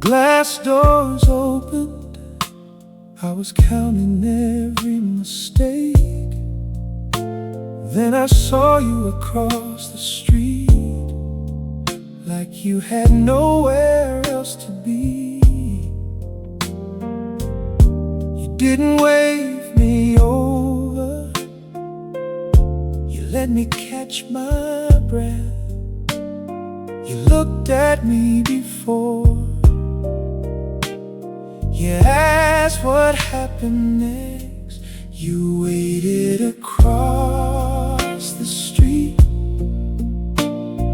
glass doors opened, I was counting every mistake. Then I saw you across the street, like you had nowhere else to be. You didn't wave me over, you let me catch my breath. You looked at me before you asked what happened next. You waited across the street.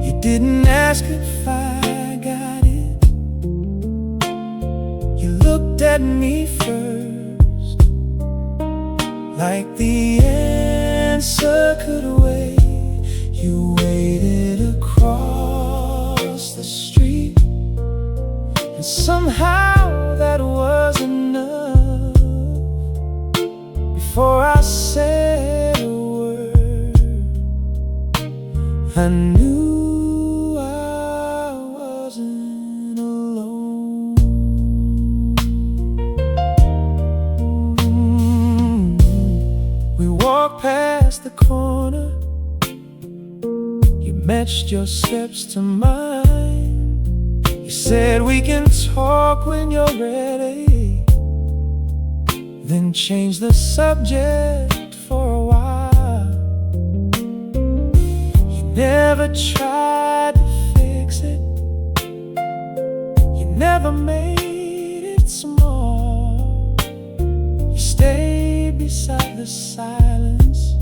You didn't ask if I got it. You looked at me first, like the answer could wait. You waited across the street, and somehow that was enough. Before I said a word, I knew I wasn't alone. We walked past the corner, you matched your steps to mine. You said we can talk when you're ready, then change the subject for a while. You never tried to fix it, you never made it small. You stayed beside the silence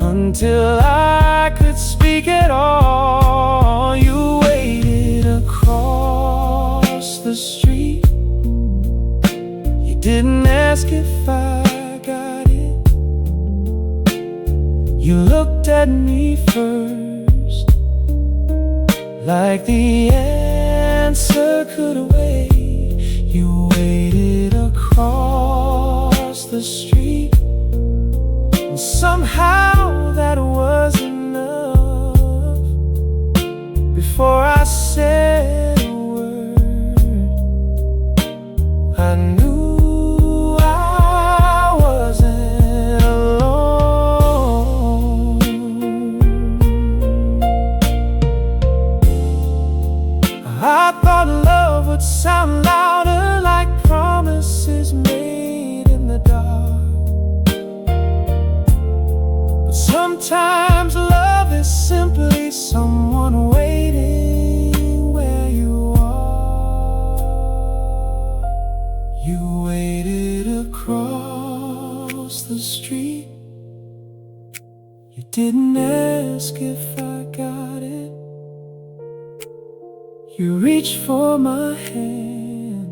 until I could speak at all. You waited across the street, you didn't ask if I got it. You looked at me first, like the answer could wait. You waited across the street, and somehow that was enough. Before I said a word, I knew I wasn't alone. I thought love would sound louder, like promises made in the dark. But sometimes love is simply someone waiting where you are. You waited across the street, you didn't ask if I got it. You reached for my hand,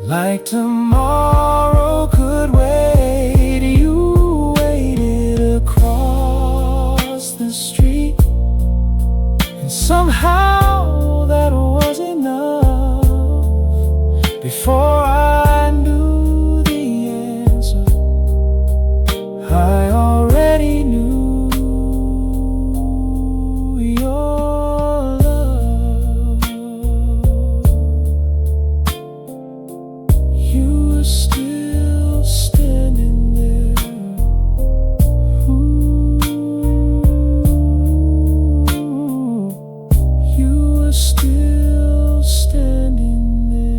like tomorrow could wait. You waited across the street, and somehow that was enough. Before I knew the answer, I already knew your love. You were still standing there. Ooh, you were still standing there.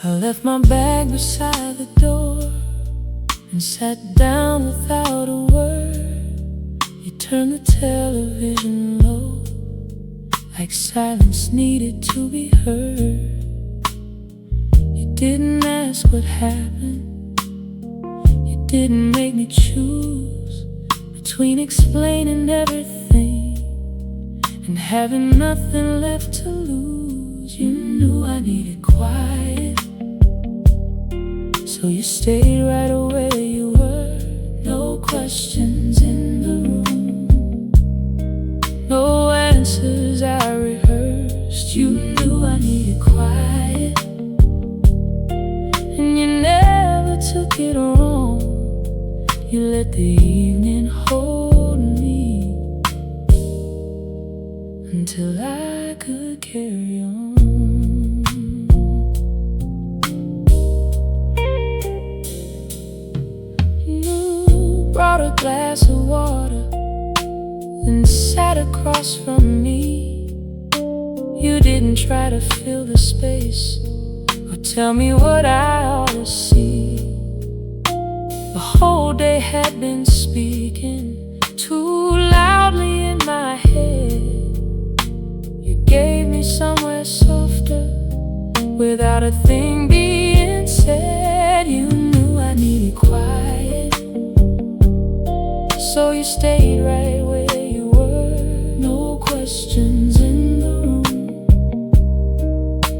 I left my bag beside the door and sat down without a word. You turned the television low, like silence needed to be heard. You didn't ask what happened, you didn't make me choose between explaining everything and having nothing left to lose. You knew I needed quiet, so you stayed right where you were. No questions in the room, no answers I rehearsed. You knew I needed quiet, and you never took it wrong. You let the evening hold me until I could carry on. You brought a glass of water, then sat across from me. You didn't try to fill the space or tell me what I ought to see. The whole day had been speaking too loudly in my head. You gave me somewhere softer without a thing being said. You knew I needed quiet, so you stayed right where you were. No questions in the room,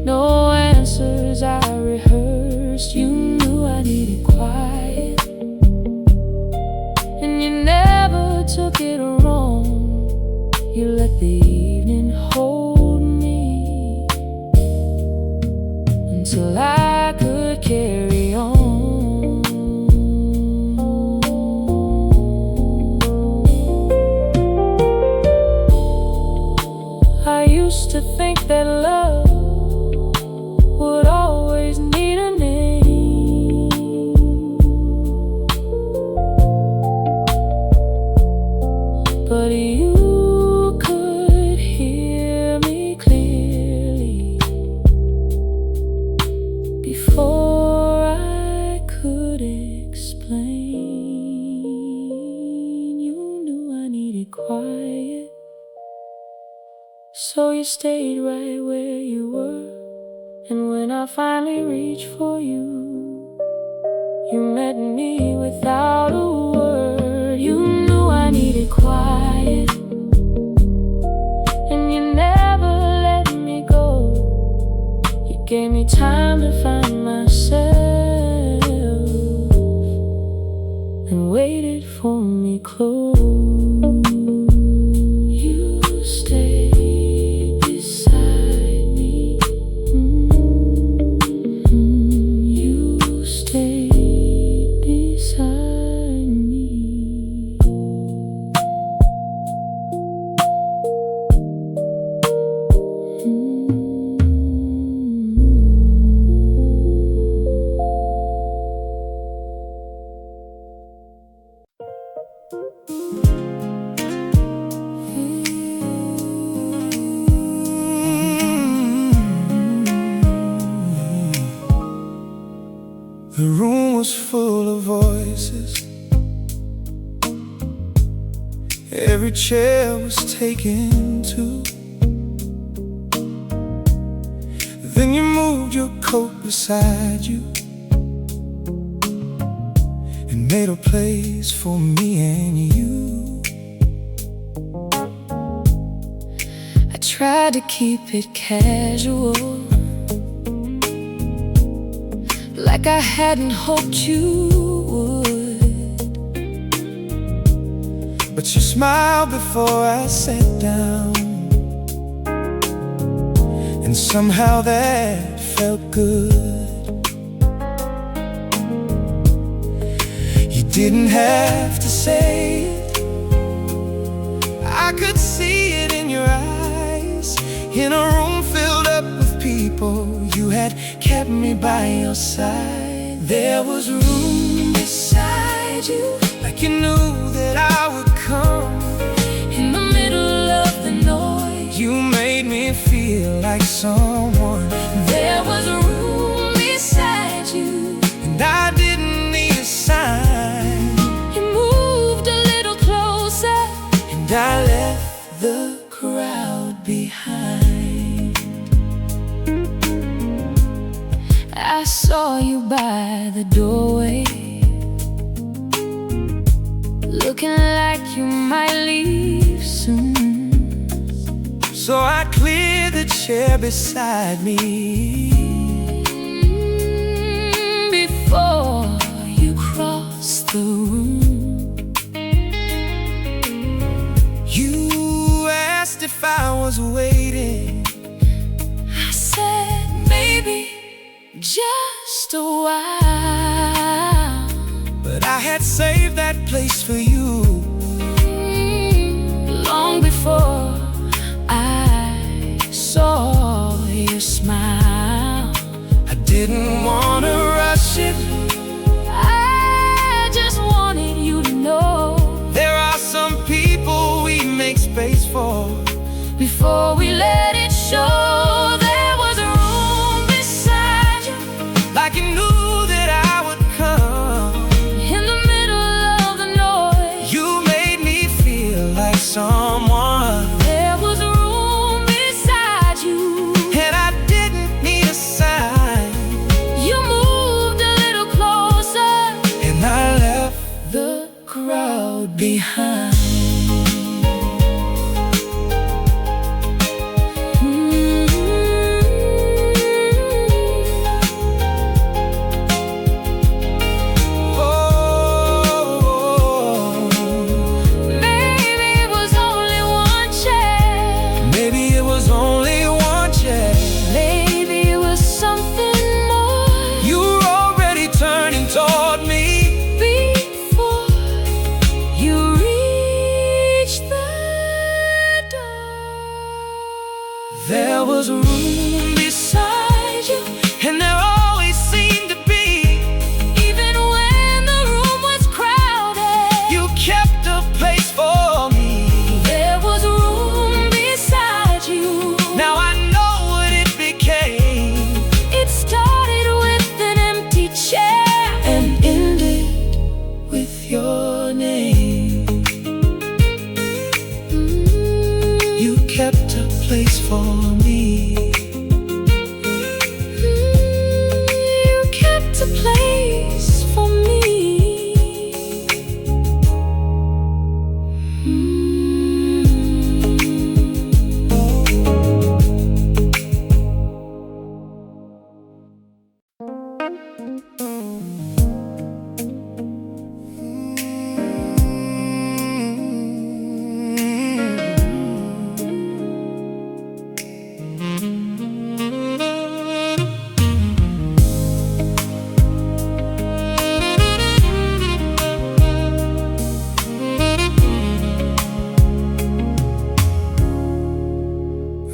no answers I rehearsed. You knew I needed quiet, and you never took it wrong. You let the evening hold me until I could carry on. I used to think that love would always need a name, but you could hear me clearly before I could explain. You knew I needed quiet, so you stayed right where you were. And when I finally reached for you, you met me without a word. You knew I needed quiet, and you never let me go. You gave me time to find myself and waited for me close. You stayed beside me. You stayed beside me. The room was full of voices. Every chair was taken too. Then you moved your coat beside you and made a place for me and you. I tried to keep it casual, like I hadn't hoped you would. But you smiled before I sat down, and somehow that felt good. You didn't have to say it, I could see it in your eyes. In a room filled up with people, you had kept me by your side. There was room beside you, like you knew that I would come. In the middle of the noise, You made me feel like someone. there was room beside you, And I didn't need a sign, you moved a little closer, and I left the crowd behind. I saw you by the doorway, looking like you might leave soon. So I cleared the chair beside me. Before you crossed the room, you asked if I was waiting. I said maybe just a while, but I had saved that place for you long before I saw your smile. I didn't want to rush it. I just wanted you to know There are some people we make space for. before we let it show. There was a room beside you, Like you knew that I would come. in the middle of the noise. You made me feel like someone, There was a room beside you, and I didn't need a sign. you moved a little closer, And I left the crowd behind. Oh, Maybe it was only one chair, maybe it was only one chair. maybe it was something more. You were already turning toward me. Before you reached the door, There was a room beside you, and there always seemed to be. even when the room was crowded, You kept a place for me. there was a room beside you. Now I know what it became. It started with an empty chair And ended with your name. You kept a place for me. You kept a place for me.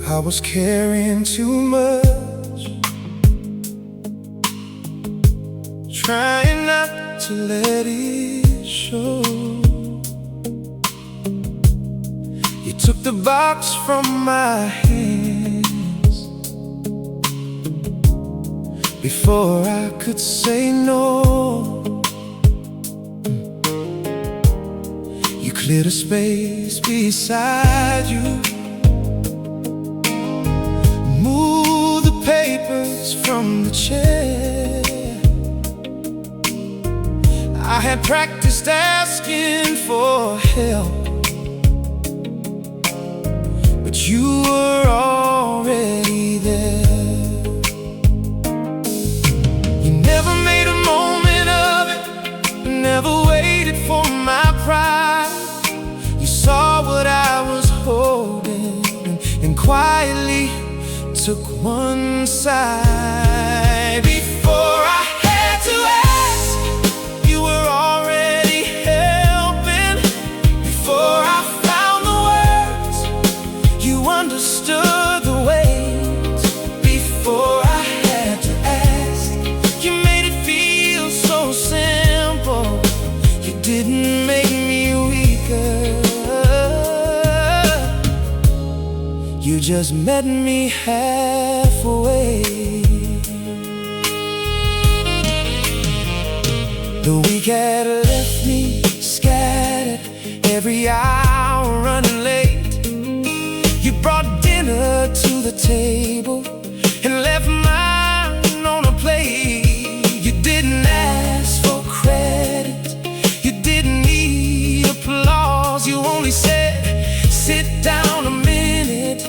I was carrying too much, trying not to let it show. You took the box from my hands before I could say no. You cleared a space beside you, move the papers from the chair. I had practiced asking for help, but you were already there. You never made a moment of it, never waited for my pride. You saw what I was holding and quietly took one side. Before I had to ask, you were already helping. Before I found the words, you understood the weight. Before I had to ask, you made it feel so simple. You didn't make me weaker, you just met me halfway. The week had left me scattered, every hour running late. You brought dinner to the table and left mine on a plate. You didn't ask for credit, you didn't need applause. You only said, sit down a minute.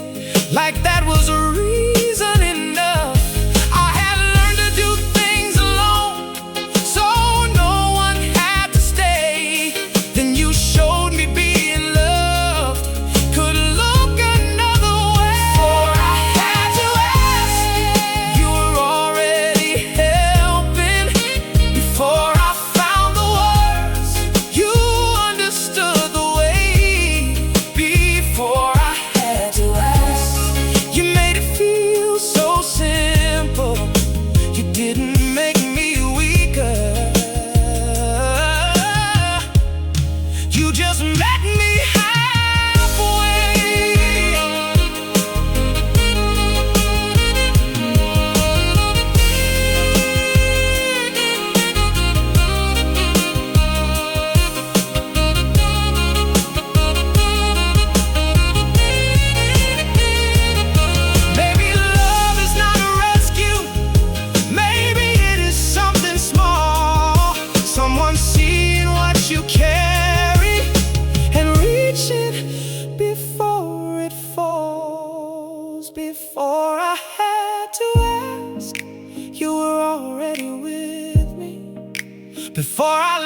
Before I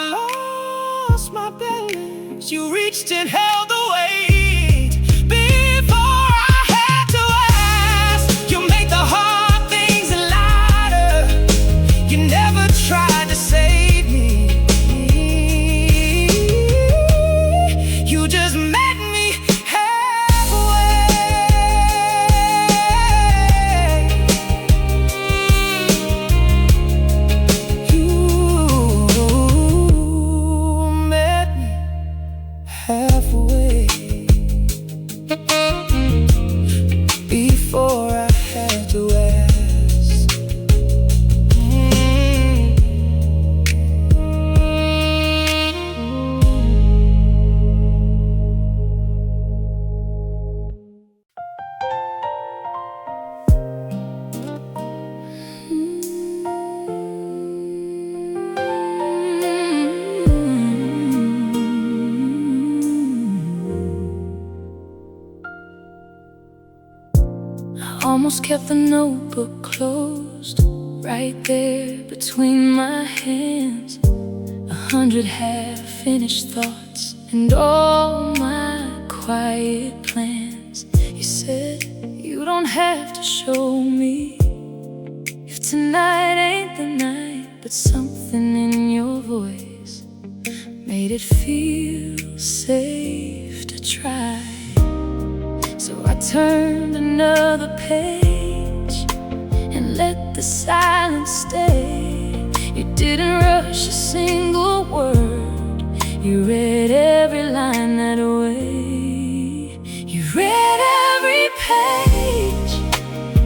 lost my balance, you reached and held the weight. Before I had to ask, you made the hard things lighter. You never tried to save me. You just met me halfway. You met me halfway. Before I had to ask. Almost kept the notebook closed, right there between my hands. 100 half-finished thoughts and all my quiet plans. You said you don't have to show me if tonight ain't the night, but something in your voice made it feel safe to try. So I turned another page and let the silence stay. You didn't rush a single word. You read every line that way. You read every page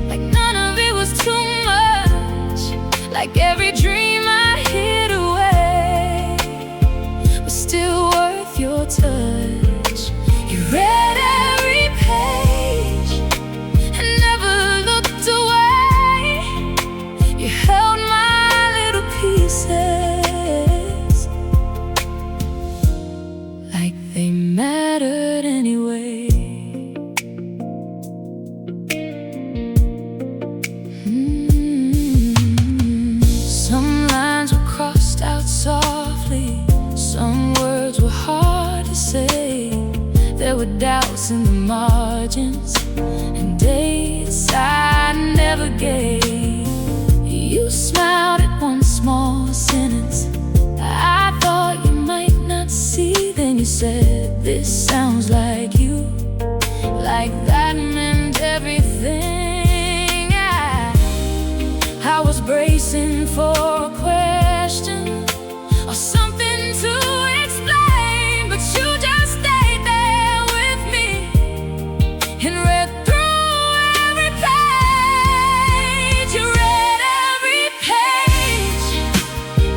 like none of it was too much. Like every dream I hid away was still worth your touch. You read every page and never looked away. You held my little pieces like they mattered anyway. Some lines were crossed out softly, some words were hard to say. There were doubts in the margins and dates I never gave. You smiled at one small sentence I thought you might not see. Then you said, "This sounds like you." Like that meant everything. I was bracing for a question or something to explain, but you just stayed there with me and read through every page. You read every page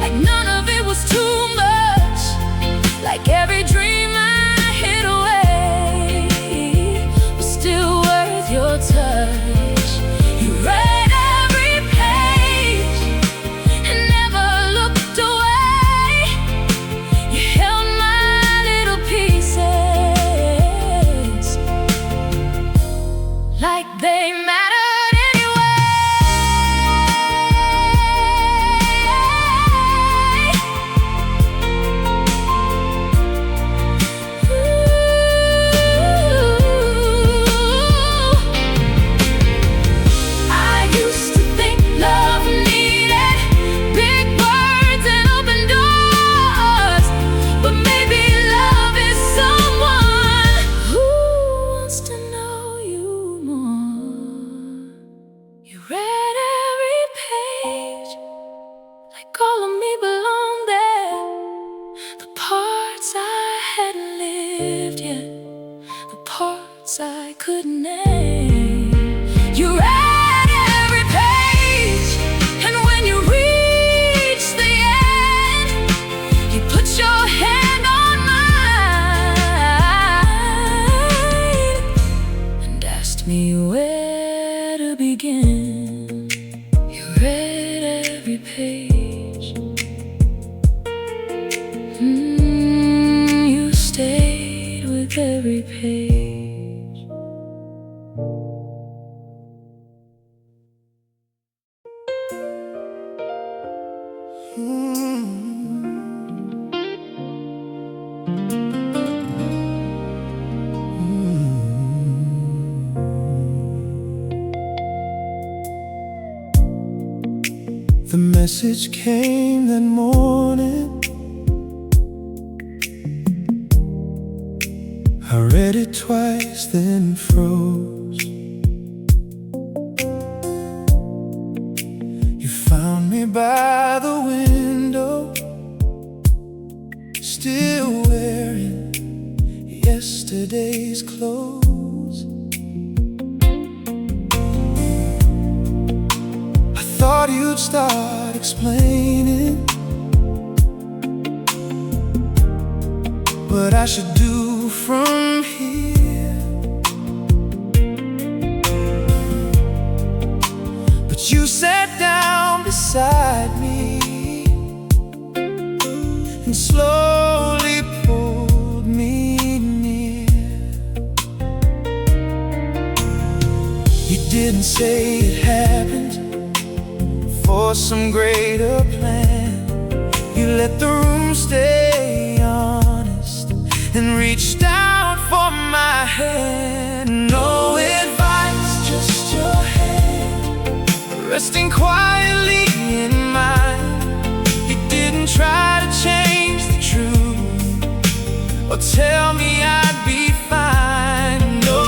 like none of it was too much. Like every dream I hid away was still worth your touch. You read every page and never looked away. You held my little pieces like they mattered anyway. I used to think love needed big words and open doors, but maybe love is someone who wants to know you more. You read every page like all of me belonged there. The parts I hadn't lived yet, the parts I couldn't name. You read every page, and when you reached the end, you put your hand on mine and asked me where to begin. You read every page. You stayed with every page. message came that morning. I read it twice, then froze. You found me by the window, still wearing yesterday's clothes. I thought you'd start explaining what I should do from here, but you sat down beside me and slowly pulled me near. You didn't say it happened for some greater plan. You let the room stay honest and reached out for my hand. No advice, just your hand resting quietly in mine. You didn't try to change the truth or tell me I'd be fine. No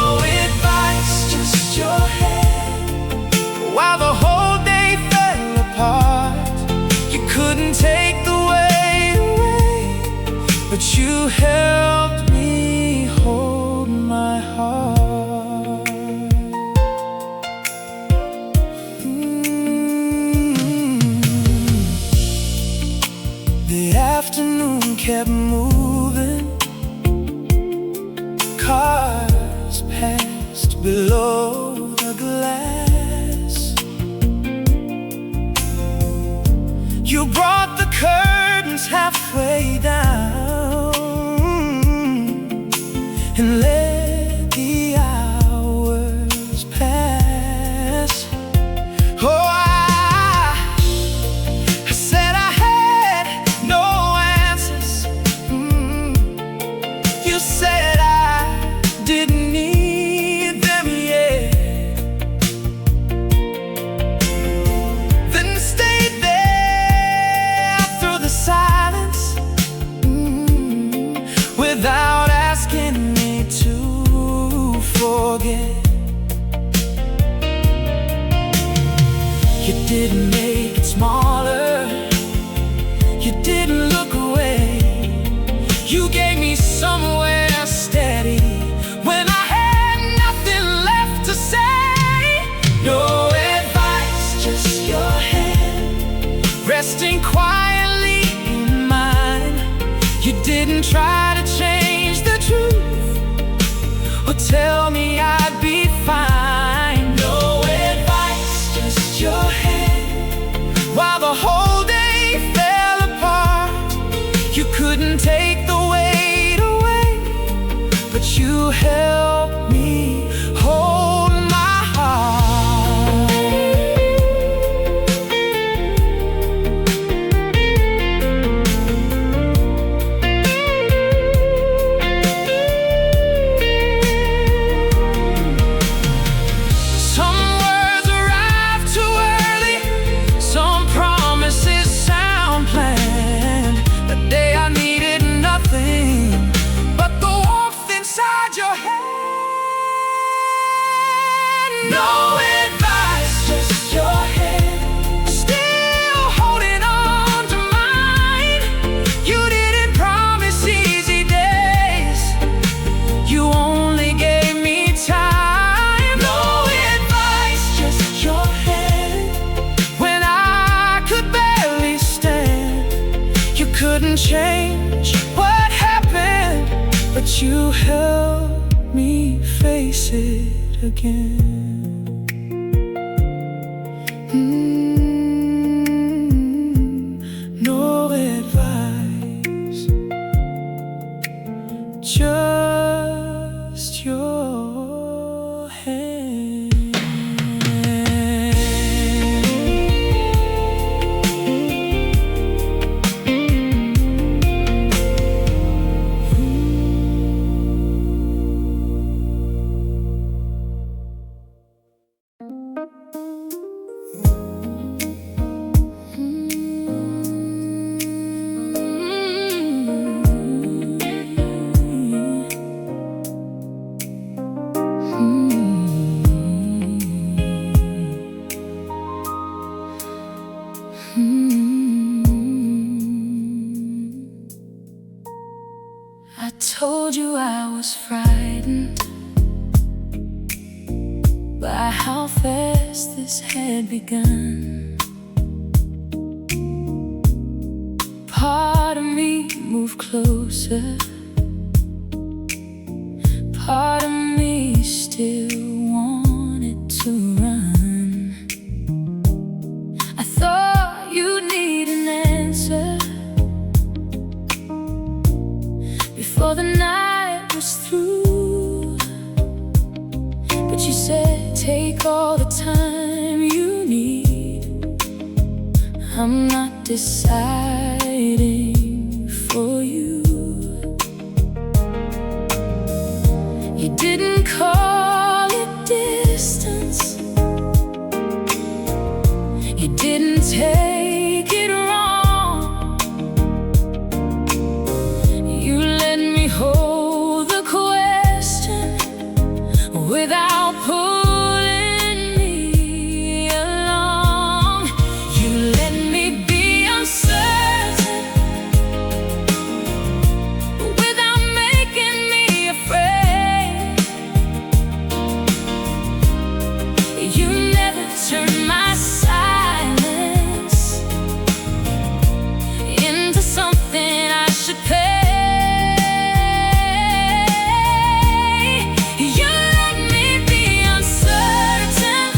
advice, just your hand. While the whole day fell apart, you couldn't take the weight away, but you helped me hold my heart. The afternoon kept moving. Cars passed below the glass. You brought the curtains halfway down and let the hours pass. Oh, I said I had no answers. You said I didn't need them yet. Then stayed there through the silence, without asking me to forget. You didn't make it smaller, you didn't look away. You gave me somewhere steady when I had nothing left to say. No advice, just your hand resting quietly in mine. You didn't try to change the truth or tell me I'd be fine. No advice, just your hand. While the whole day fell apart, you couldn't take the weight away, but you helped me hold my heart. Some words arrive too early, some promises sound planned. The day I needed nothing but the warmth inside your hand. No advice, just your hand still holding on to mine. You didn't promise easy days, you only gave me time. No advice, just your hand. When I could barely stand, you couldn't change what happened, but you helped me face it again. No advice, just your hand. I told you I was frightened by how fast this had begun. Part of me moved closer, part of me still wanted to run. I thought you'd need an answer before the night was through, but you said take all the time you need. I'm not deciding for you. You didn't call it distance, you didn't take it wrong. You let me hold the question without pulling me along. You let me be uncertain without making me afraid. You never turned my silence into something I should pay. You let me be uncertain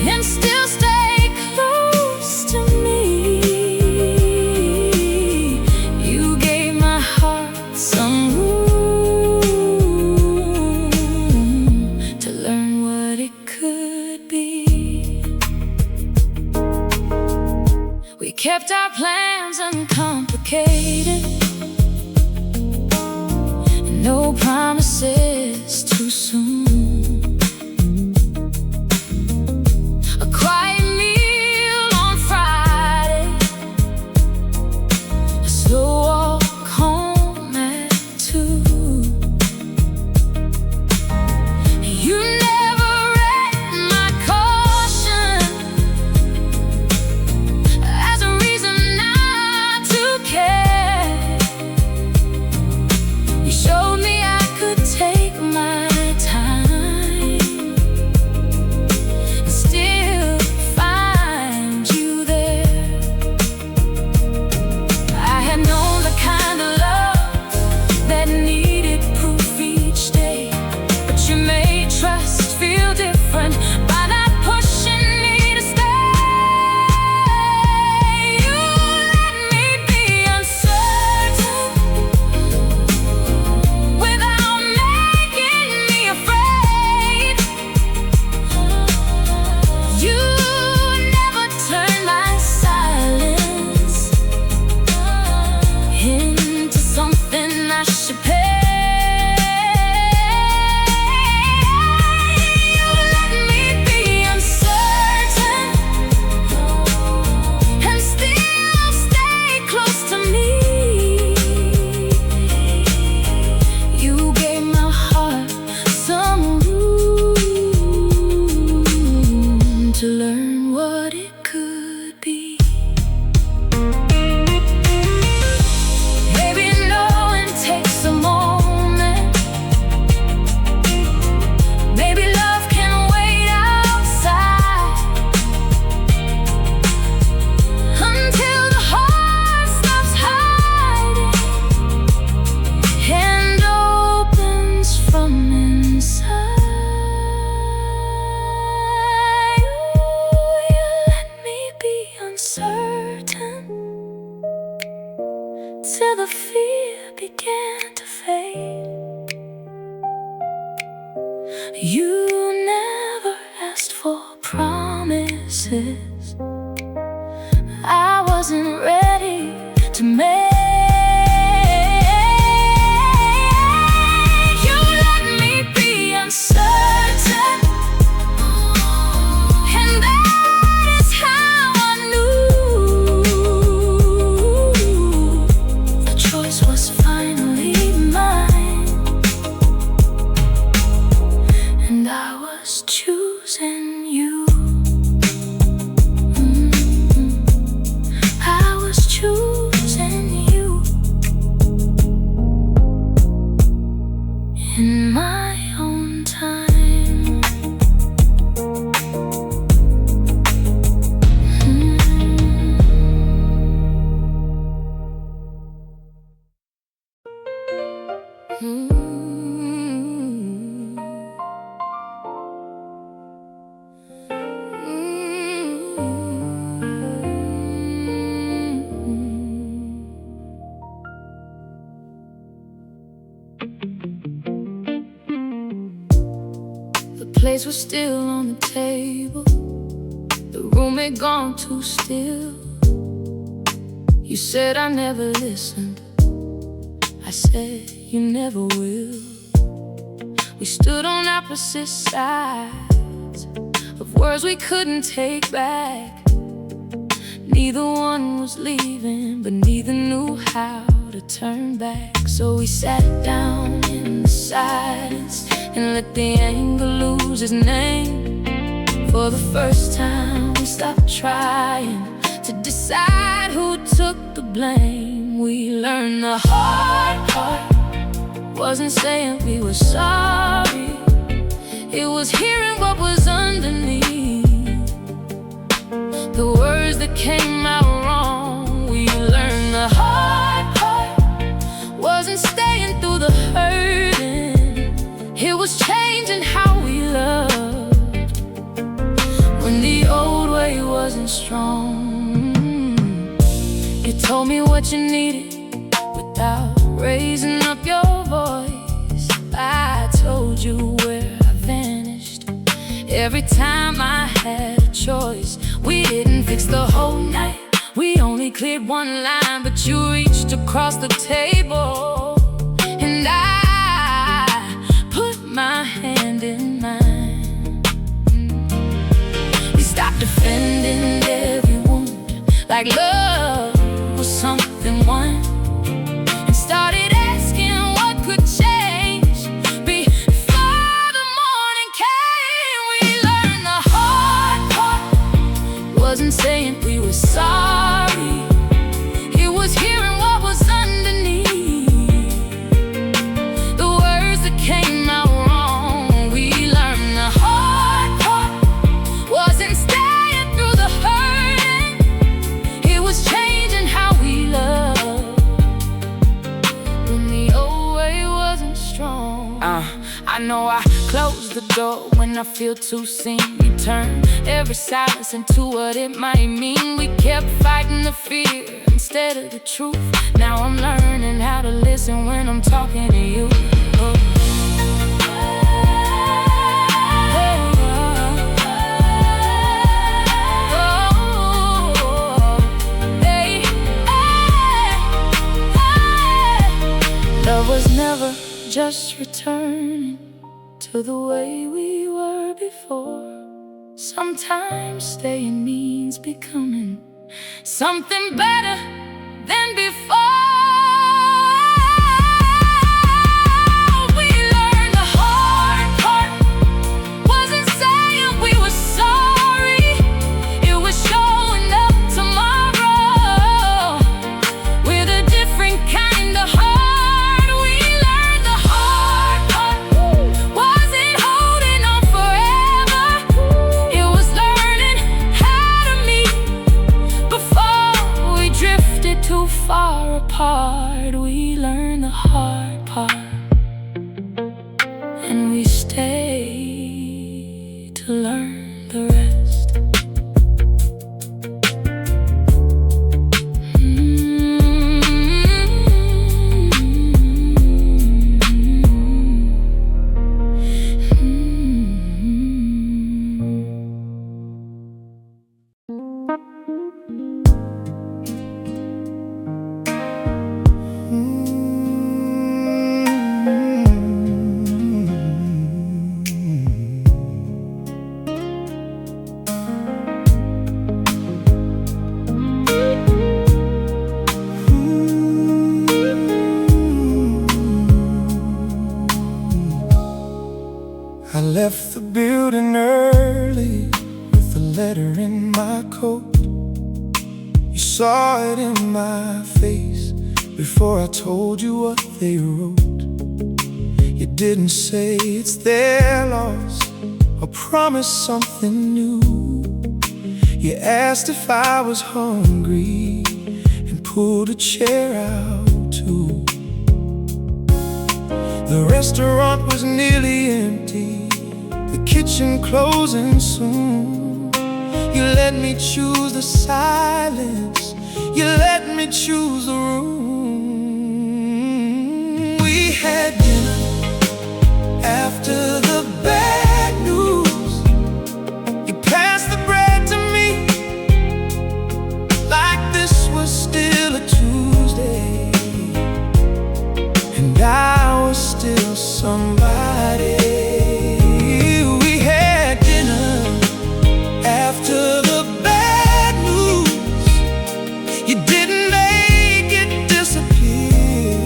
and still stay close to me. You gave my heart some room to learn what it could be. We kept our plans uncomplicated, and no promises too soon. A quiet meal on Friday, a slow walk home at 2. You never read my caution as a reason not to care. You showed me I could take my time and still find you there. I had known the kind of love that needed proof each day, but you made trust feel different by not pushing me to stay. You let me be uncertain without making me afraid. You never turned my silence into something I should pay. You let me be uncertain and still stay close to me. You gave my heart some room to learn what it could be. Maybe knowing takes a moment. Maybe love can wait outside until the heart stops hiding and opens from inside. You let me be uncertain till the fear began to fade. You never asked for promises I wasn't ready to make. You let me be uncertain, and that is how I knew the choice was finally mine, and I was choosing you. I was The plates were still on the table. The room had gone too still. You said I never listened. I said you never will. We stood on opposite sides of words we couldn't take back. Neither one was leaving, but neither knew how to turn back. So we sat down in the silence and let the anger lose its name. For the first time we stopped trying to decide who took the blame. We learned the hard part wasn't saying we were sorry. It was hearing what was underneath the words that came out wrong. We learned the hard part wasn't staying through the hurting. It was changing how we loved when the old way wasn't strong. You told me what you needed without raising up your voice. I told you where I vanished every time I had a choice. We didn't fix the whole night, we only cleared one line. But you reached across the table and I put my hand in mine. We stopped defending every wound like love was something one, and started asking what could change before the morning came. We learned the hard part wasn't saying we were sorry. It was hearing what was underneath the words that came out wrong. We learned the hard part wasn't staying through the hurting. It was changing how we loved when the old way wasn't strong. I know I close the door when I feel too seen. You turn every silence into what it might mean. We kept fighting the fear instead of the truth. Now I'm learning how to listen when I'm talking to you. Oh. Love was never just returning to the way we were before. Sometimes staying means becoming something better than before. We learned the hard part wasn't saying we were sorry. It was showing up tomorrow with a different kind of heart. Far apart, we learn the hard part, and we stay to learn the rest. I left the building early with a letter in my coat. You saw it in my face before I told you what they wrote. You didn't say it's their loss or promise something new. You asked if I was hungry and pulled a chair out too. restaurant was nearly empty, the kitchen closing soon. You let me choose the silence, you let me choose the room. We had dinner after the bad news. You passed the bread to me like this was still a Tuesday, and I was still somebody. We had dinner after the bad news. You didn't make it disappear,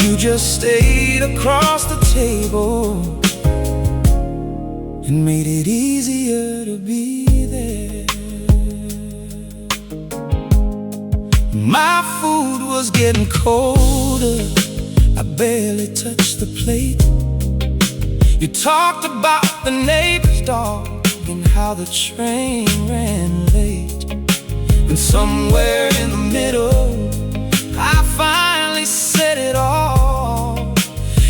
you just stayed across the table and made it easier to be there. My food was getting colder, I barely touched the plate. You talked about the neighbor's dog and how the train ran late. And somewhere in the middle, I finally said it all.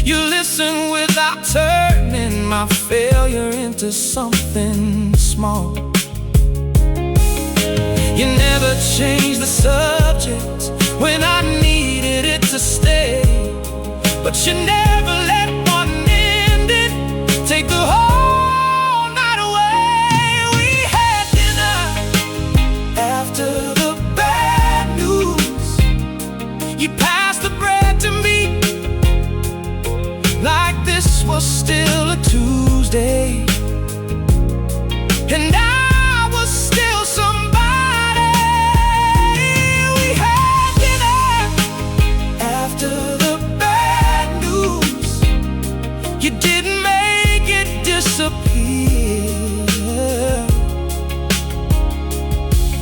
You listened without turning my failure into something small. You never changed the subject when I needed it to stay, but you never let one ending take the whole night away. We had dinner after the bad news. You passed the bread to me like this was still a Tuesday, and I was still somebody. We had dinner after the bad news. You didn't make it disappear,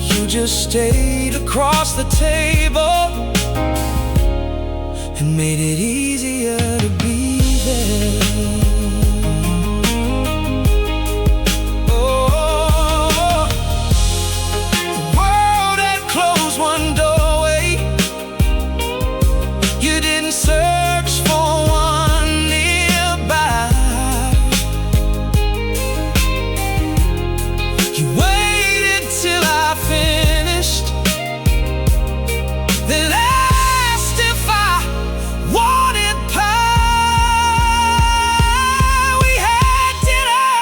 you just stayed across the table and made it easier to be there. Oh, the world had closed one doorway. You didn't search for one nearby. You waited till I finished, then asked if I wanted pie. We had dinner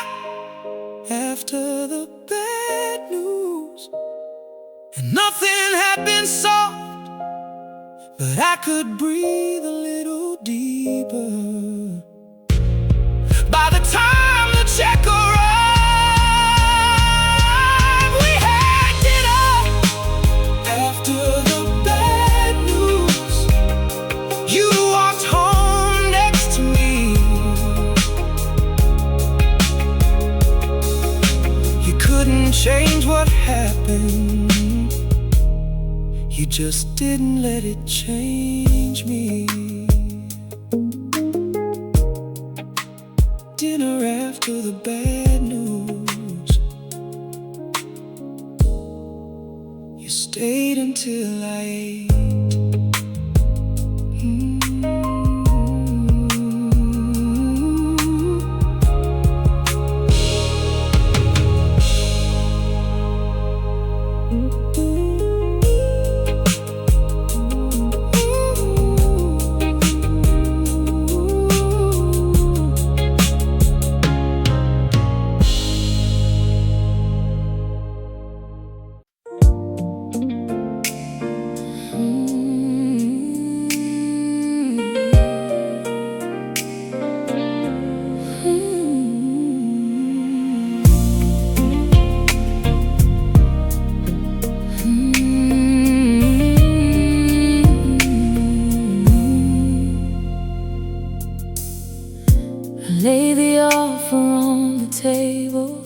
after the bad news, and nothing had been solved, but I could breathe a little deeper. By the time the check arrived, we had dinner after the bad news. You walked home next to me. You couldn't change what happened, you just didn't let it change me. Dinner after the bad news. You stayed until I ate. Lay the offer on the table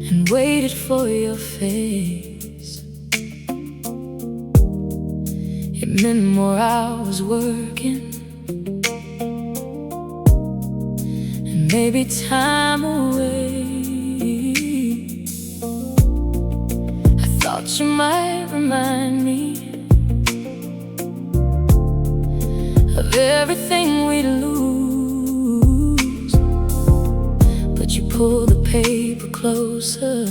and waited for your face. It meant more hours working and maybe time away. I thought you might remind me everything we lose. But you pull the paper closer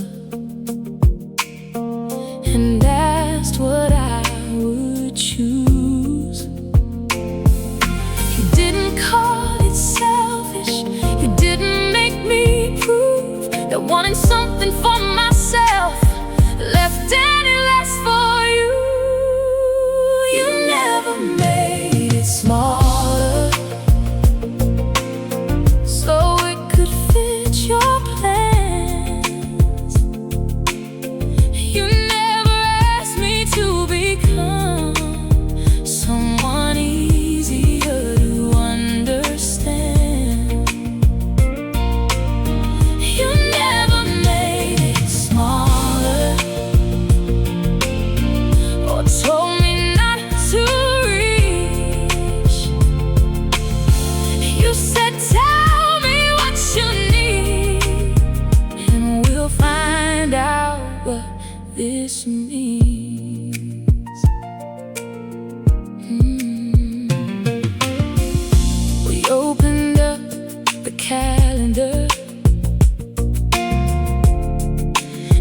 and asked what I would choose. You didn't call it selfish, you didn't make me prove that wanting something for myself left any less for you. You never made it smaller so it could fit your plans. You never asked me to become someone easier to understand. You never made it smaller or told me not to reach. You said, tell me what you need, and we'll find out what this means. We opened up the calendar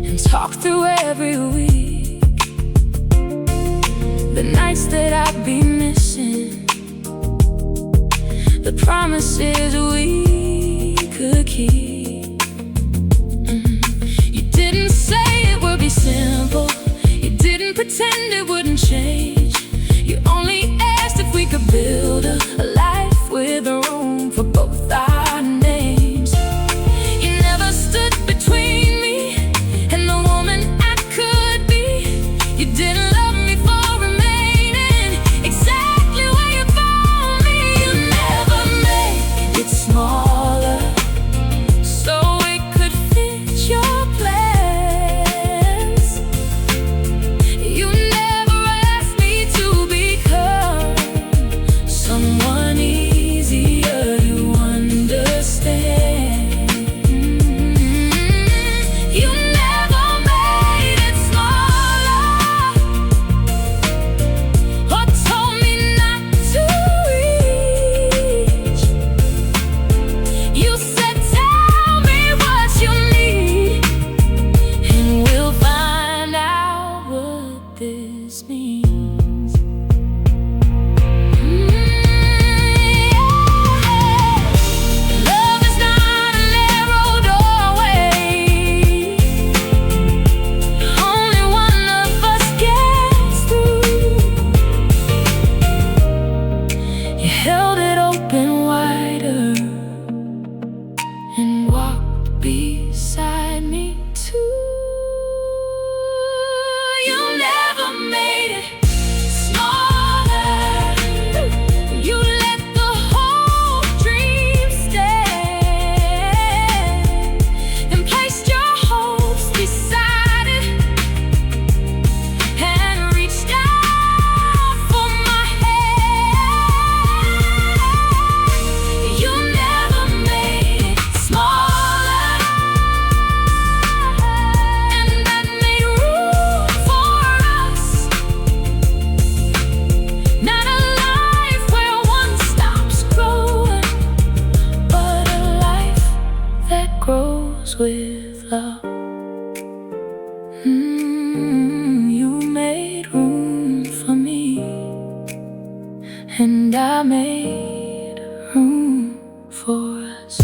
and talked through every week, the nights that I'd be missing, the promises we could keep. You didn't say it would be simple, you didn't pretend it wouldn't change. You only asked if we could build a life with room for both our names. You never stood between me and the woman I could be. You didn't love me for remaining exactly where you found me. You never made it smaller so it could fit your plans. You never asked me to become someone easier to understand. You never made it smaller or told me not to reach. You said, tell me what you need, and we'll find out what this means. Love is not a narrow doorway, only one of us gets through. You held it open wider and walked beside me too. You never made it smaller. You let the whole dream stand and placed your hopes beside it and reached out for my hand. You never made it smaller, and that made room for us. Not a life where one stops growing, but a life that grows with love. You made room for me, and I made room for us.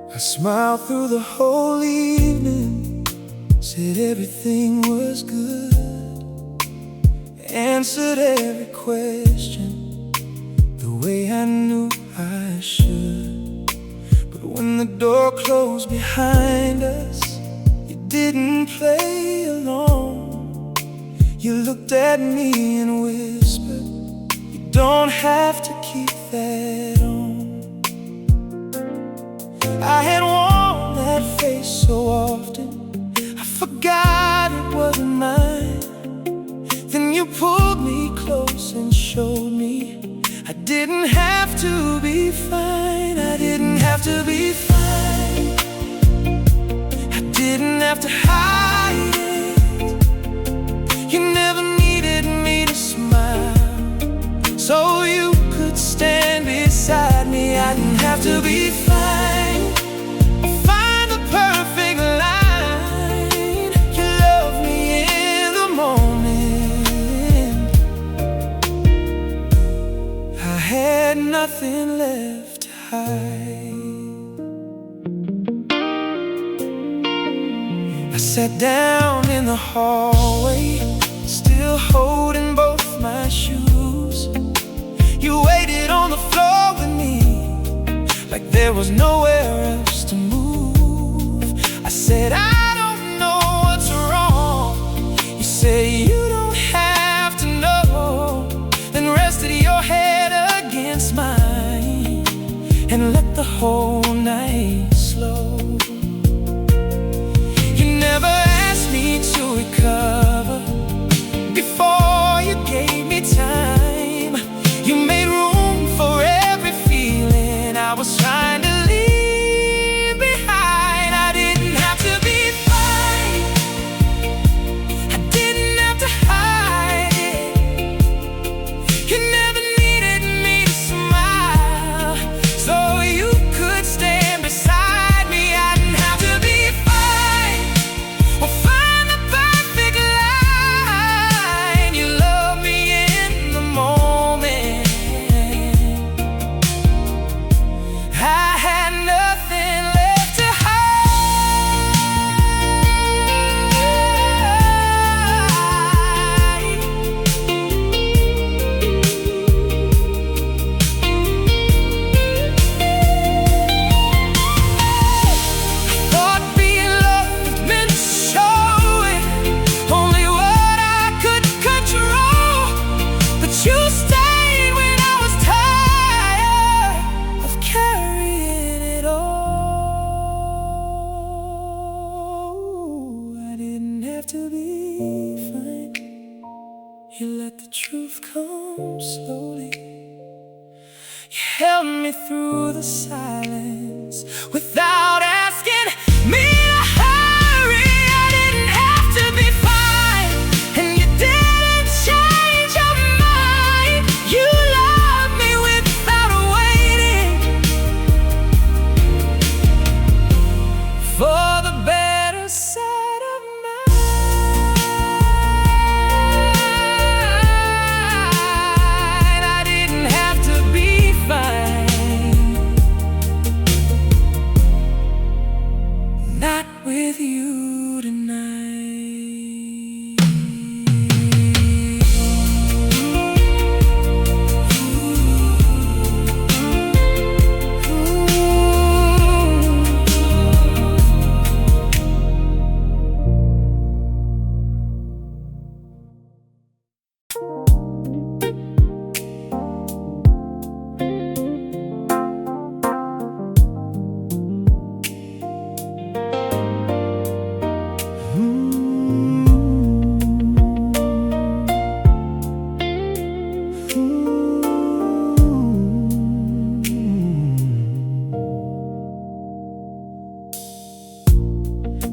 I smiled through the whole evening, said everything was good, answered every question the way I knew I should. But when the door closed behind us, you didn't play along. You looked at me and whispered, you don't have to keep that on. I had worn that face so often, I forgot it wasn't mine. Then you pulled me close and showed me I didn't have to be fine. I didn't have to be fine. I didn't have to hide it. You never needed me to smile, so you could stand beside me. I didn't have to be fine or find the perfect line. You loved me in the moment. I had nothing left to hide. I sat down in the hallway, still holding both my shoes. You waited on the floor with me, like there was nowhere else to move. I said, I don't know what's wrong. You said, you don't have to know. Then rested your head against mine and let the whole night slow. You never asked me to recover before you gave me time. You made room for every feeling I was trying to leave behind. I didn't have to be fine. I didn't have to hide it. You never needed me to smile, so you could stand beside me. I didn't have to be fine or find the perfect line. You loved me in the moment. I had nothing left to hide. Thought being loved meant to show it, only what I could control. But you stayed when I was tired of carrying it all. I didn't have to be fine. You let the truth come slowly. You held me through the silence without asking me to hurry. I didn't have to be fine, and you didn't change your mind. You loved me without waiting for the better side of mine. I didn't have to be fine, not with you tonight.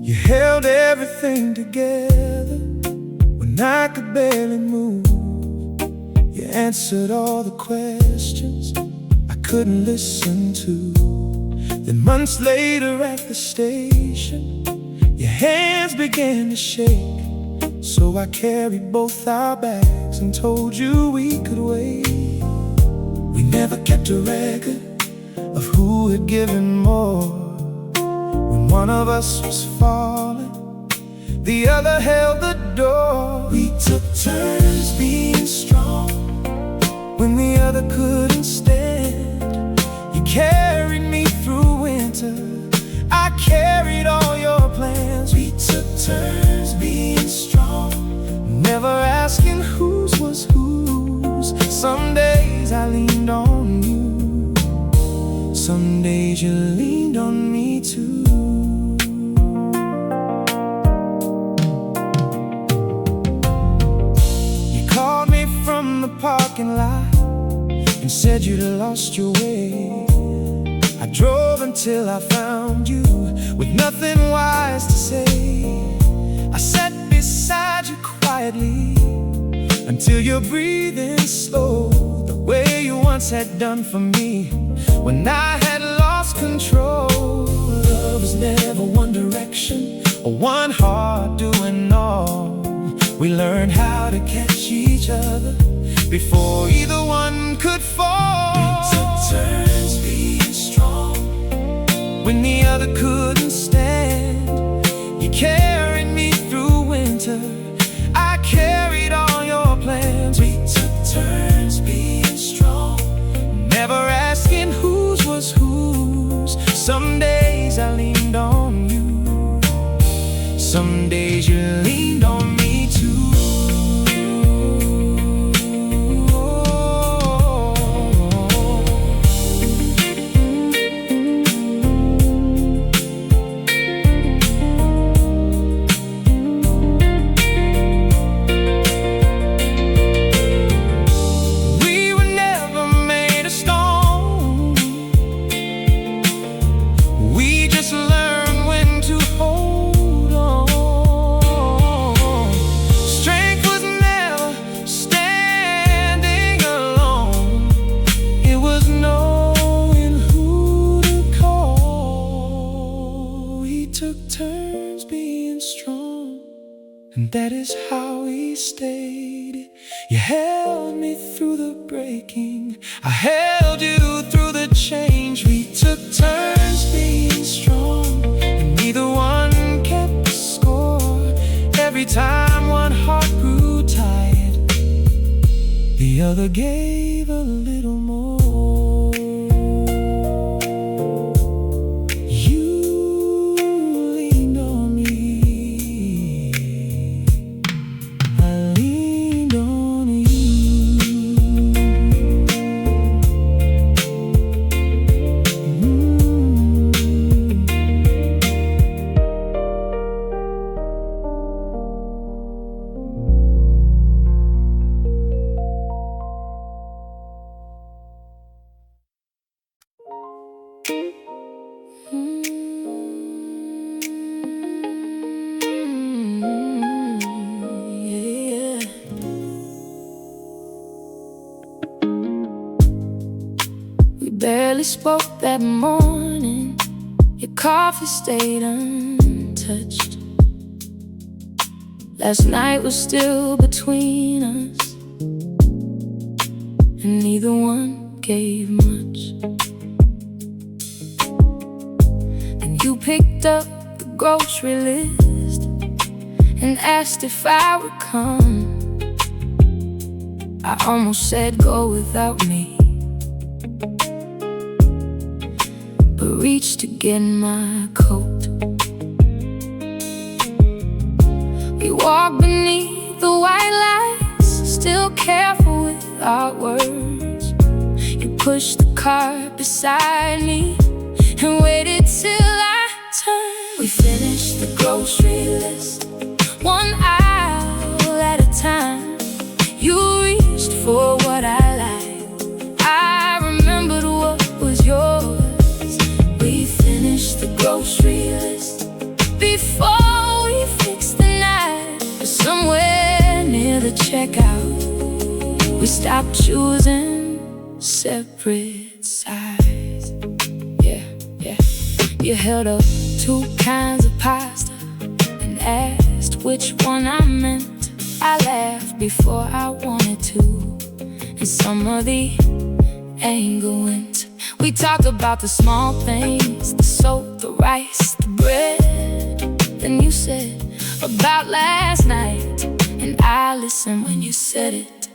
You held everything together when I could barely move. You answered all the questions I couldn't listen to. Then months later at the station, your hands began to shake. So I carried both our bags and told you we could wait. We never kept a record of who had given more. When one of us was falling, the other held the door. We took turns being strong when the other couldn't stand. parking lot and said you'd lost your way. I drove until I found you with nothing wise to say. I sat beside you quietly until your breathing slowed, the way you once had done for me when I had lost control. Love was never one direction or one heart doing all. We learned how to catch each other before either one could fall. We took turns being strong when the other couldn't stand. You carried me through winter, I carried all your plans. We took turns being strong, never asking whose was whose. Some days I leaned on you, some days you leaned on me too. And that is how we stayed. You held me through the breaking, I held you through the change. We took turns being strong, and neither one kept score. Every time one heart grew tired, the other gave a little more. Barely spoke that morning, your coffee stayed untouched. Last night was still between us, and neither one gave much. Then you picked up the grocery list and asked if I would come. I almost said go without me, but reached to get my coat. We walked beneath the white lights, still careful with our words. You pushed the car beside me and waited till I turned. We finished the grocery list, one aisle at a time. You reached for what I liked, I remembered what was yours. The grocery list before we fixed the night. But somewhere near the checkout, we stopped choosing separate sides. Yeah. You held up 2 kinds of pasta and asked which one I meant. I laughed before I wanted to, and some of the anger went. We talked about the small things, the soap, the rice, the bread. Then you said about last night, and I listened when you said it.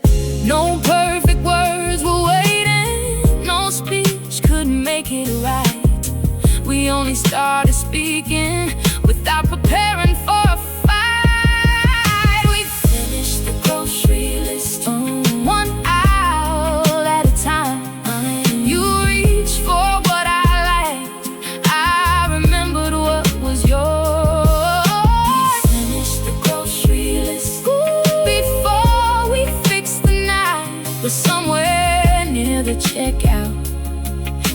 No perfect words were waiting, no speech could make it right. We only started speaking without preparing for a fight. We finished the grocery list, one aisle at a time. But somewhere near the checkout,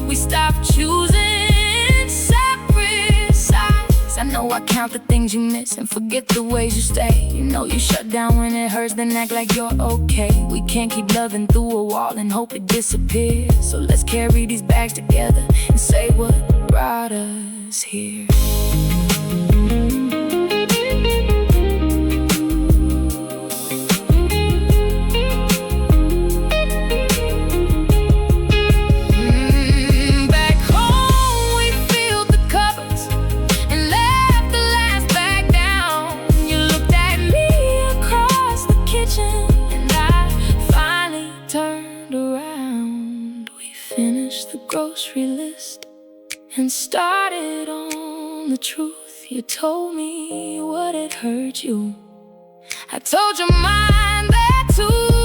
we stopped choosing separate sides. I know I count the things you miss and forget the ways you stay. You know you shut down when it hurts, then act like you're okay. We can't keep loving through a wall and hope it disappears. So let's carry these bags together and say what brought us here. Grocery list and started on the truth. You told me what had hurt you. I told your mind that too.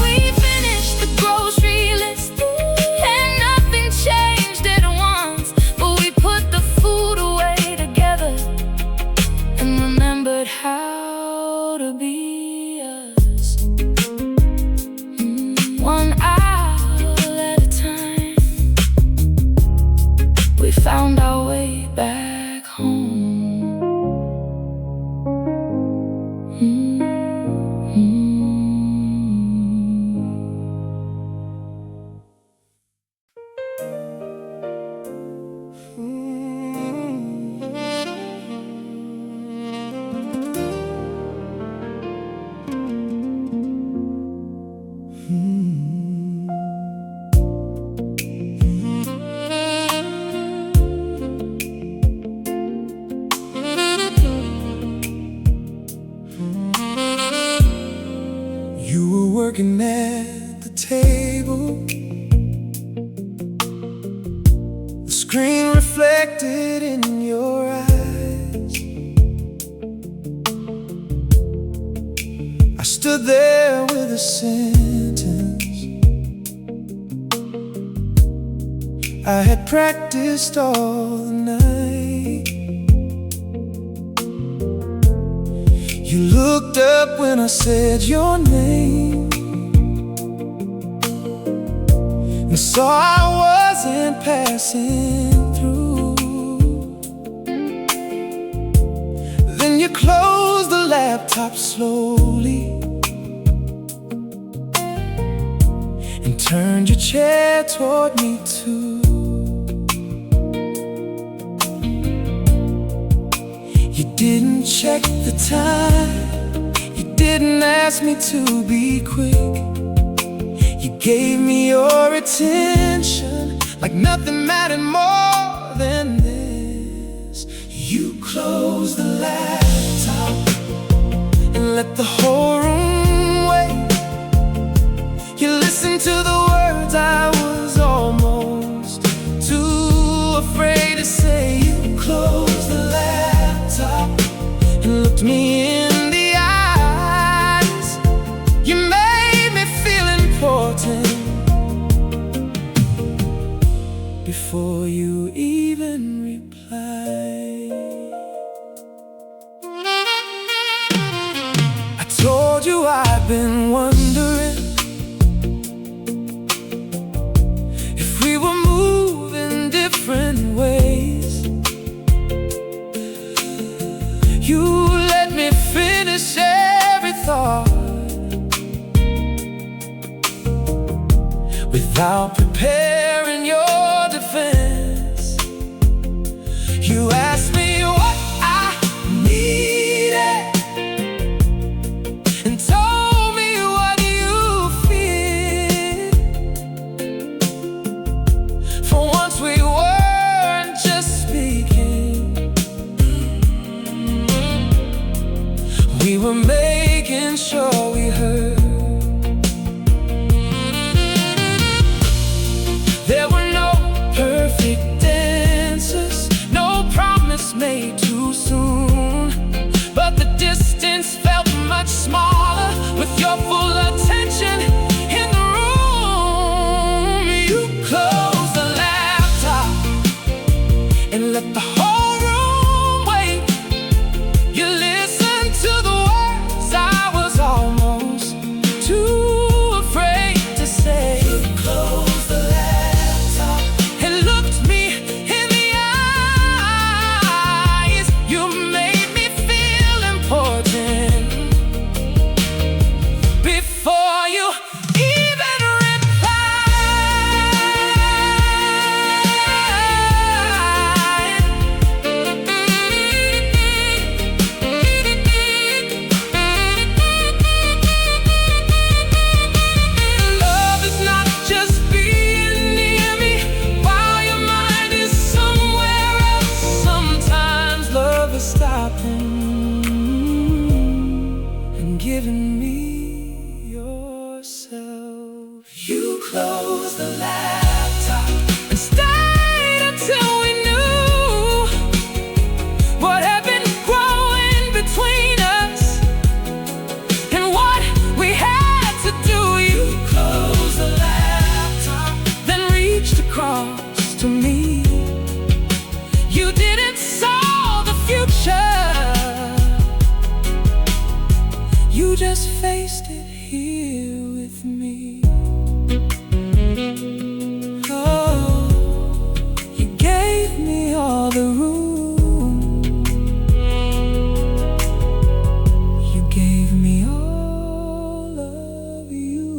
We finished the grocery list and nothing changed at once, but we put the food away together and remembered how to be us. One we found our way back home. Working at the table, the screen reflected in your eyes. I stood there with a sentence I had practiced all the night. You looked up when I said your name and saw I wasn't passing through. Then you closed the laptop slowly and turned your chair toward me too. You didn't check the time, you didn't ask me to be quick. You gave me your attention like nothing mattered more than this. You closed the laptop and let the whole room wait. You listened to the words I was almost too afraid to say. You closed the laptop and looked me in the eyes. You made me feel important before you even replied. I told you I've been wondering if we were moving different ways. You let me finish every thought without preparing your defense. You asked me what I needed and told me what you feared. For once we weren't just speaking, we were making sure we heard. closed the laptop and stayed until we knew what had been growing between us and what we had to do. You closed the laptop, then reached across to me. You didn't solve the future, you just faced it here with me. Oh, you gave me all the room, you gave me all of you.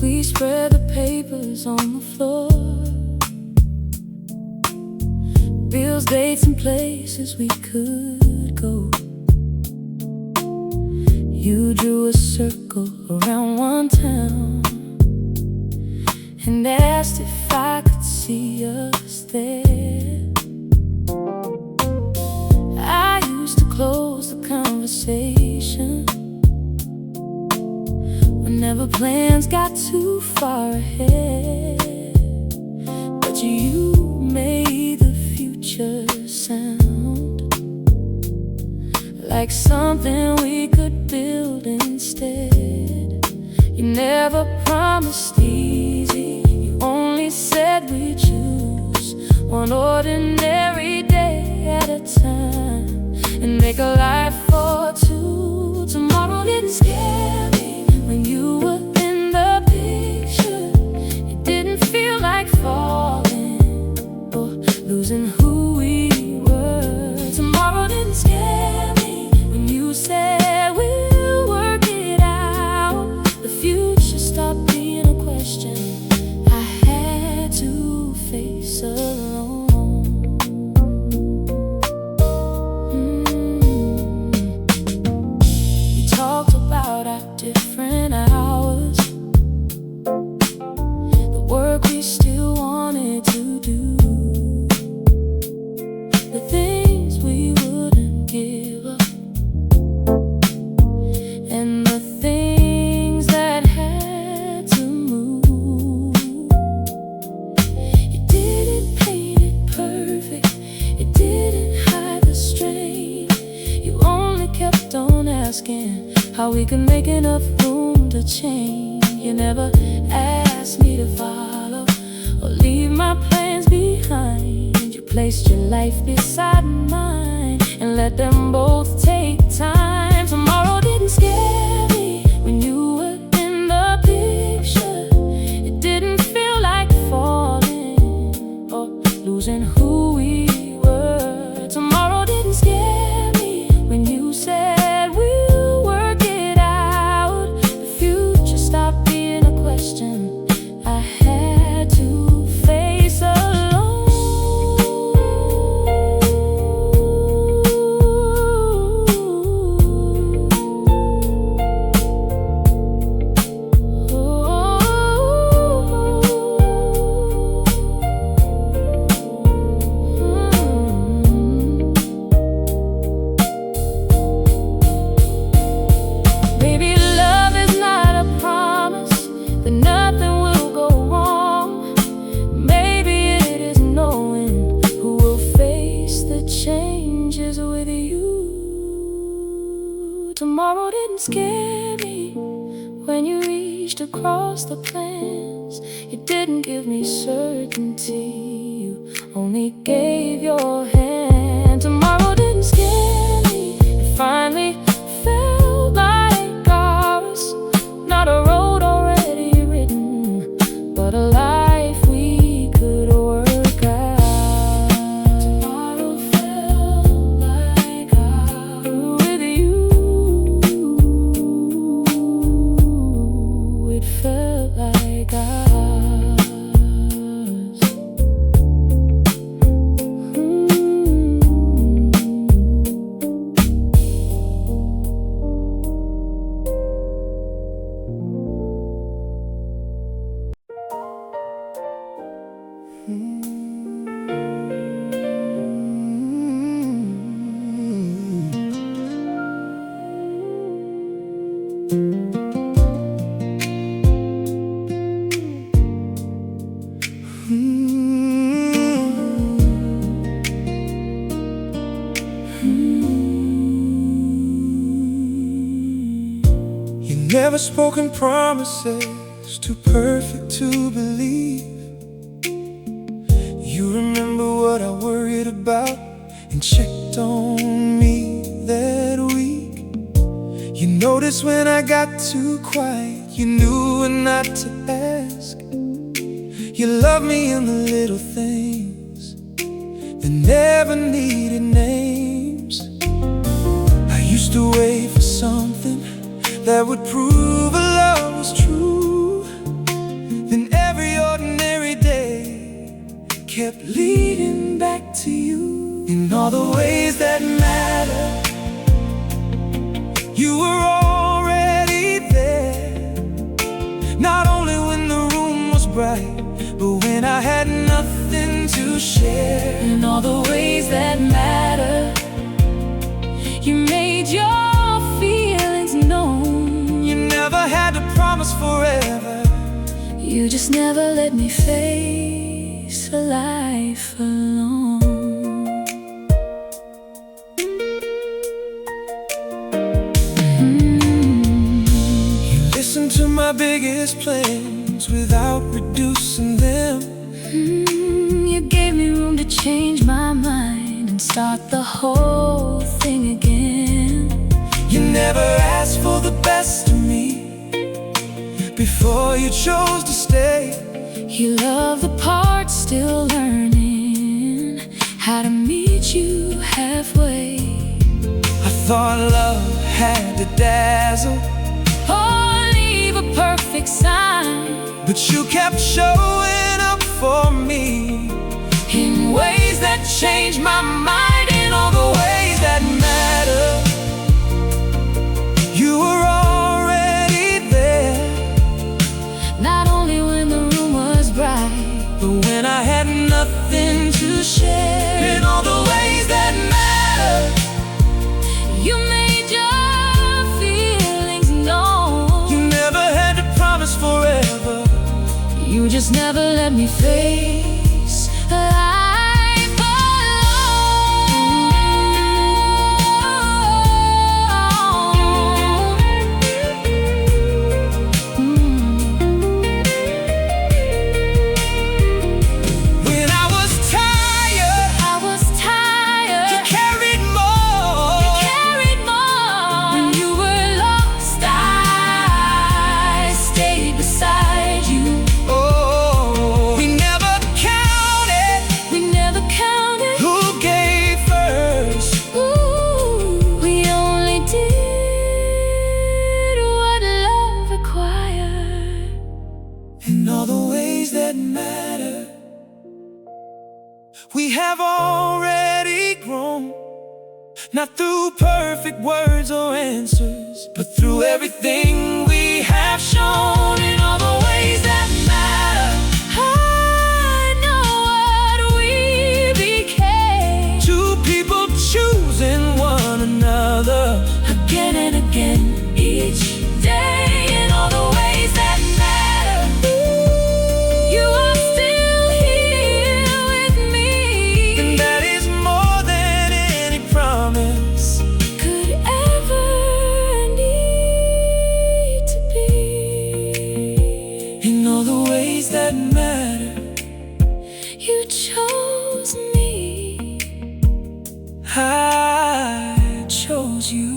We spread the papers on the floor, bills, dates, and places we could go. You drew a circle around one town and asked if I could see us there. I used to close the conversation whenever plans got too far ahead, but you made the future sound like something we could build instead. You never promised easy, you only said we choose one ordinary day at a time and make a life for two. Tomorrow didn't scare me when you were in the picture. It didn't feel like falling or losing who we were. Tomorrow didn't scare me when you said we'll work it out. The future stopped being a question I had to face alone. You talked about our different hours, the work we still wanted to do, the things we wouldn't give up, and the things that had to move. You didn't paint it perfect, it didn't hide the strain. You only kept on asking how we could make enough room to change. You never asked me to follow or leave my plans behind. You placed your life beside mine and let them both take time. Tomorrow didn't scare me when you were in the picture. It didn't feel like falling or losing who we were. Tomorrow didn't scare me when you said we'll work it out. The future stopped being a question I had to face alone. Maybe love is not a promise that nothing will go wrong. Maybe it is knowing who will face the changes with you. Tomorrow didn't scare me when you reached across the plans. You didn't give me certainty, you only gave your hand. Tomorrow didn't scare me, it finally felt like ours, not a road already never spoken promises, too perfect to believe. You remember what I worried about and checked on me that week. You noticed when I got too quiet, you knew what not to ask. You love me in the little things that never needed names. I used to wait for something that would prove a love was true. Then every ordinary day kept leading back to you. In all the ways that matter, you were already there. Not only when the room was bright, but when I had nothing to share. In all the ways that matter, you made your feelings known. You never had to promise forever. You just never let me face a life alone. You listened to my biggest plans without reducing them. You gave me room to change my mind and start the whole thing again. You never asked for the best of me before you chose to stay. You love the part still learning how to meet you halfway. I thought love had to dazzle Or leave a perfect sign, but you kept showing up for me in ways that changed my mind. In all the ways that matter, you were already there. not only when the room was bright, But when I had nothing to share. In all the ways that matter, you made your feelings known. you never had to promise forever. You just never let me face life alone. When I was tired, I was tired. you carried more. You carried more. When you were lost, I stayed beside you. Oh, we never counted We never counted. who gave first. Ooh, we only did what love required. In all the ways that matter, we have already grown. Not through perfect words or answers, but through everything we have shown. In all the ways that matter, I know what we became. two people choosing one another. Again and again, each day. In all the ways that matter, you are still here with me. And that is more than any promise Could ever need to be. in all the ways that matter. You chose me. I chose you.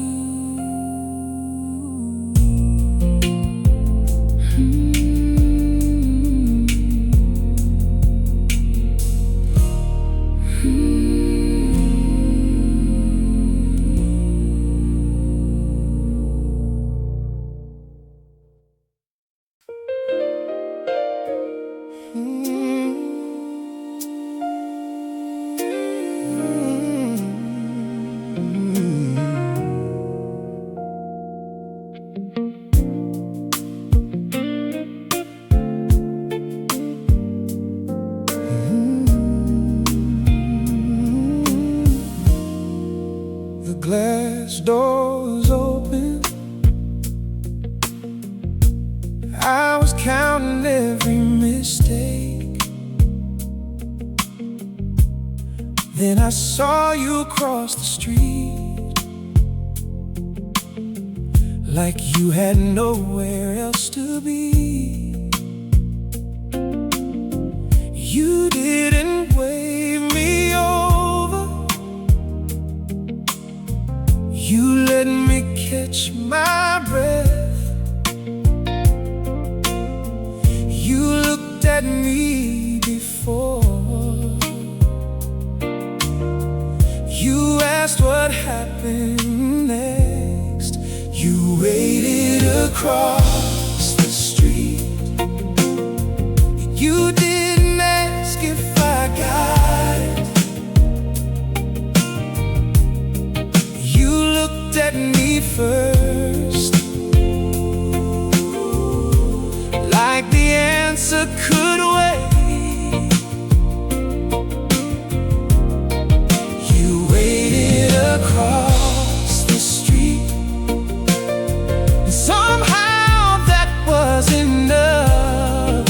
The glass doors open. I was counting every mistake. Then I saw you across the street, like you had nowhere else to be. You didn't wave me over, you let me catch my breath. You looked at me before you asked what happened next. You waited across the street. You didn't ask if I got it. You looked at me first, like the answer could wait. You waited across the street, and somehow that was enough.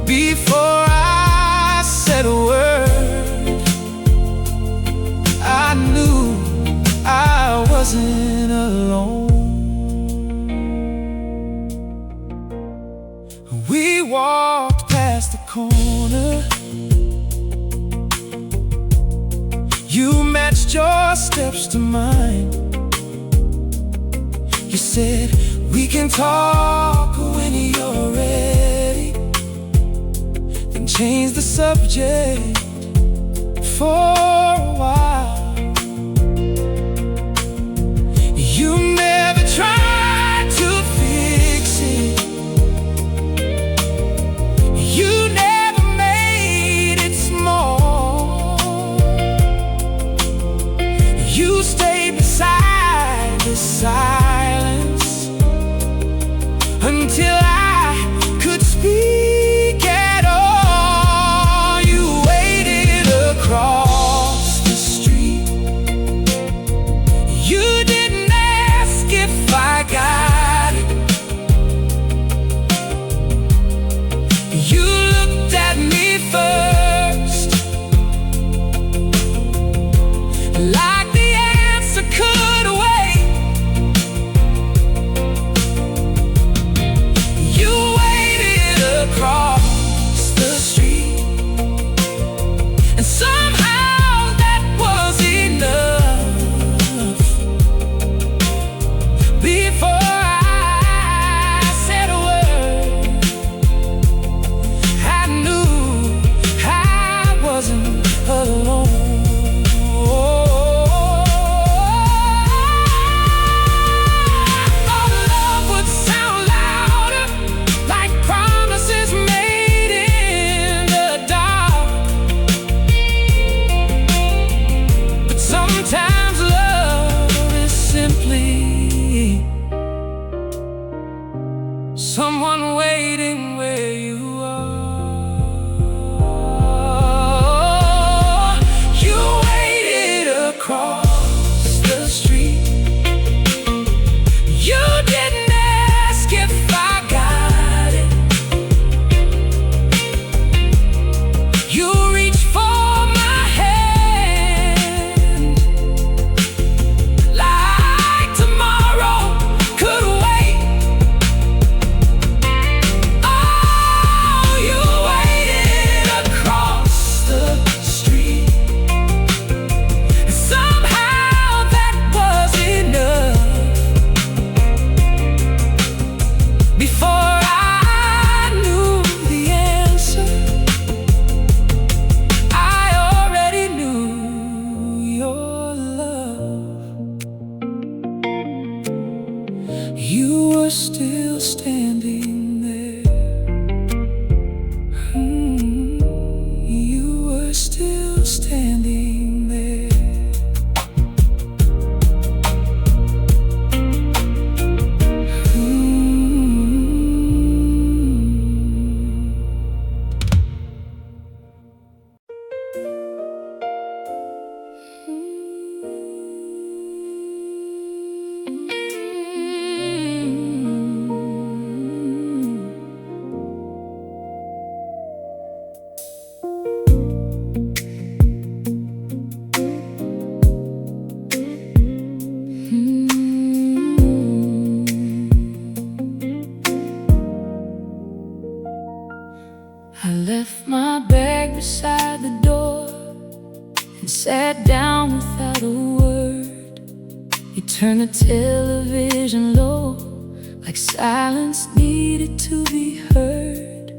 Before I said a word, I knew I wasn't alone. We walked past the corner. You matched your steps to mine. You said, we can talk when you're ready. Then change the subject for a while. You never tried to fix it. You never made it small. You stayed beside the silence until I could speak at all. You waited across the street. You didn't ask if I got it. You looked at me first, like the answer could wait. You waited across the street, and somehow that was enough. Before I said a word, I knew I wasn't alone. Thought love would sound louder, like promises made in the dark. But sometimes love is simply someone waiting where you are. You waited across the street. You didn't ask if I got it. You reached for my hand, like tomorrow could wait. Oh, you waited across the street, and somehow that was enough. Before I knew the answer, I already knew your love. You were still standing there. You were still standing there. like silence needed to be heard.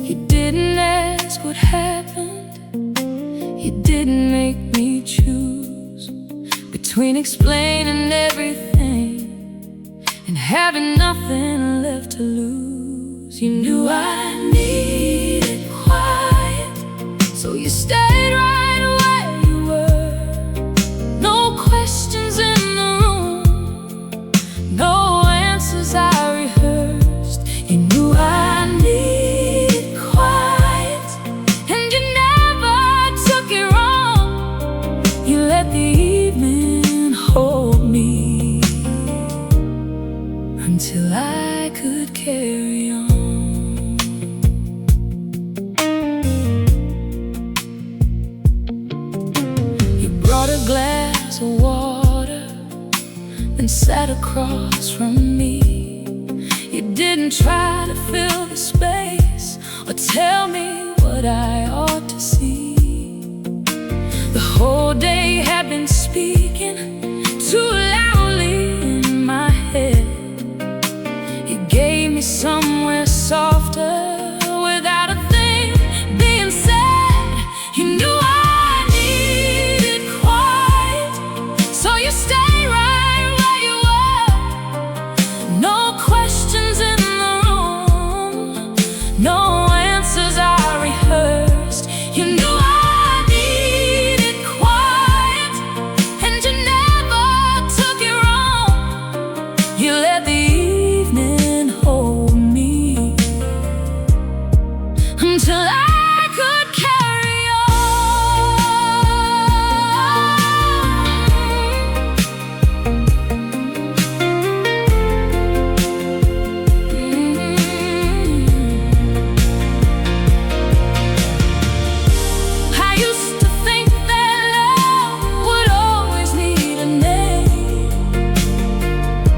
You didn't ask what happened, you didn't make me choose between explaining everything and having nothing left to lose. You knew I needed quiet, so you stayed right where you were. No questions in the room, no answers I rehearsed. You knew I needed quiet, and you never took it wrong. You let the evening hold me until I could carry on. You brought a glass of water and sat across from me. You didn't try to fill the space or tell me what I ought to see. The whole day had been speaking too loudly in my head. You gave me somewhere softer without a thing being said. You knew I needed quiet, so you stayed right where you were. No questions in the room, no answers I rehearsed. You knew I needed quiet, and you never took it wrong. You let the evening hold me until I could carry I used to think that love would always need a name,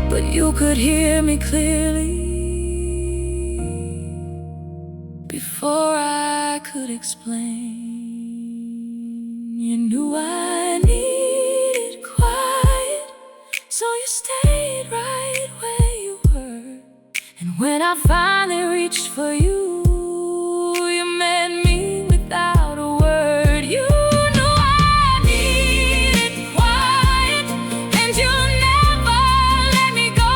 but you could hear me clearly before I could explain. You knew I needed quiet, so you stayed right where you were. And when I finally reached for you, you met me without a word. You knew I needed quiet, and you never let me go.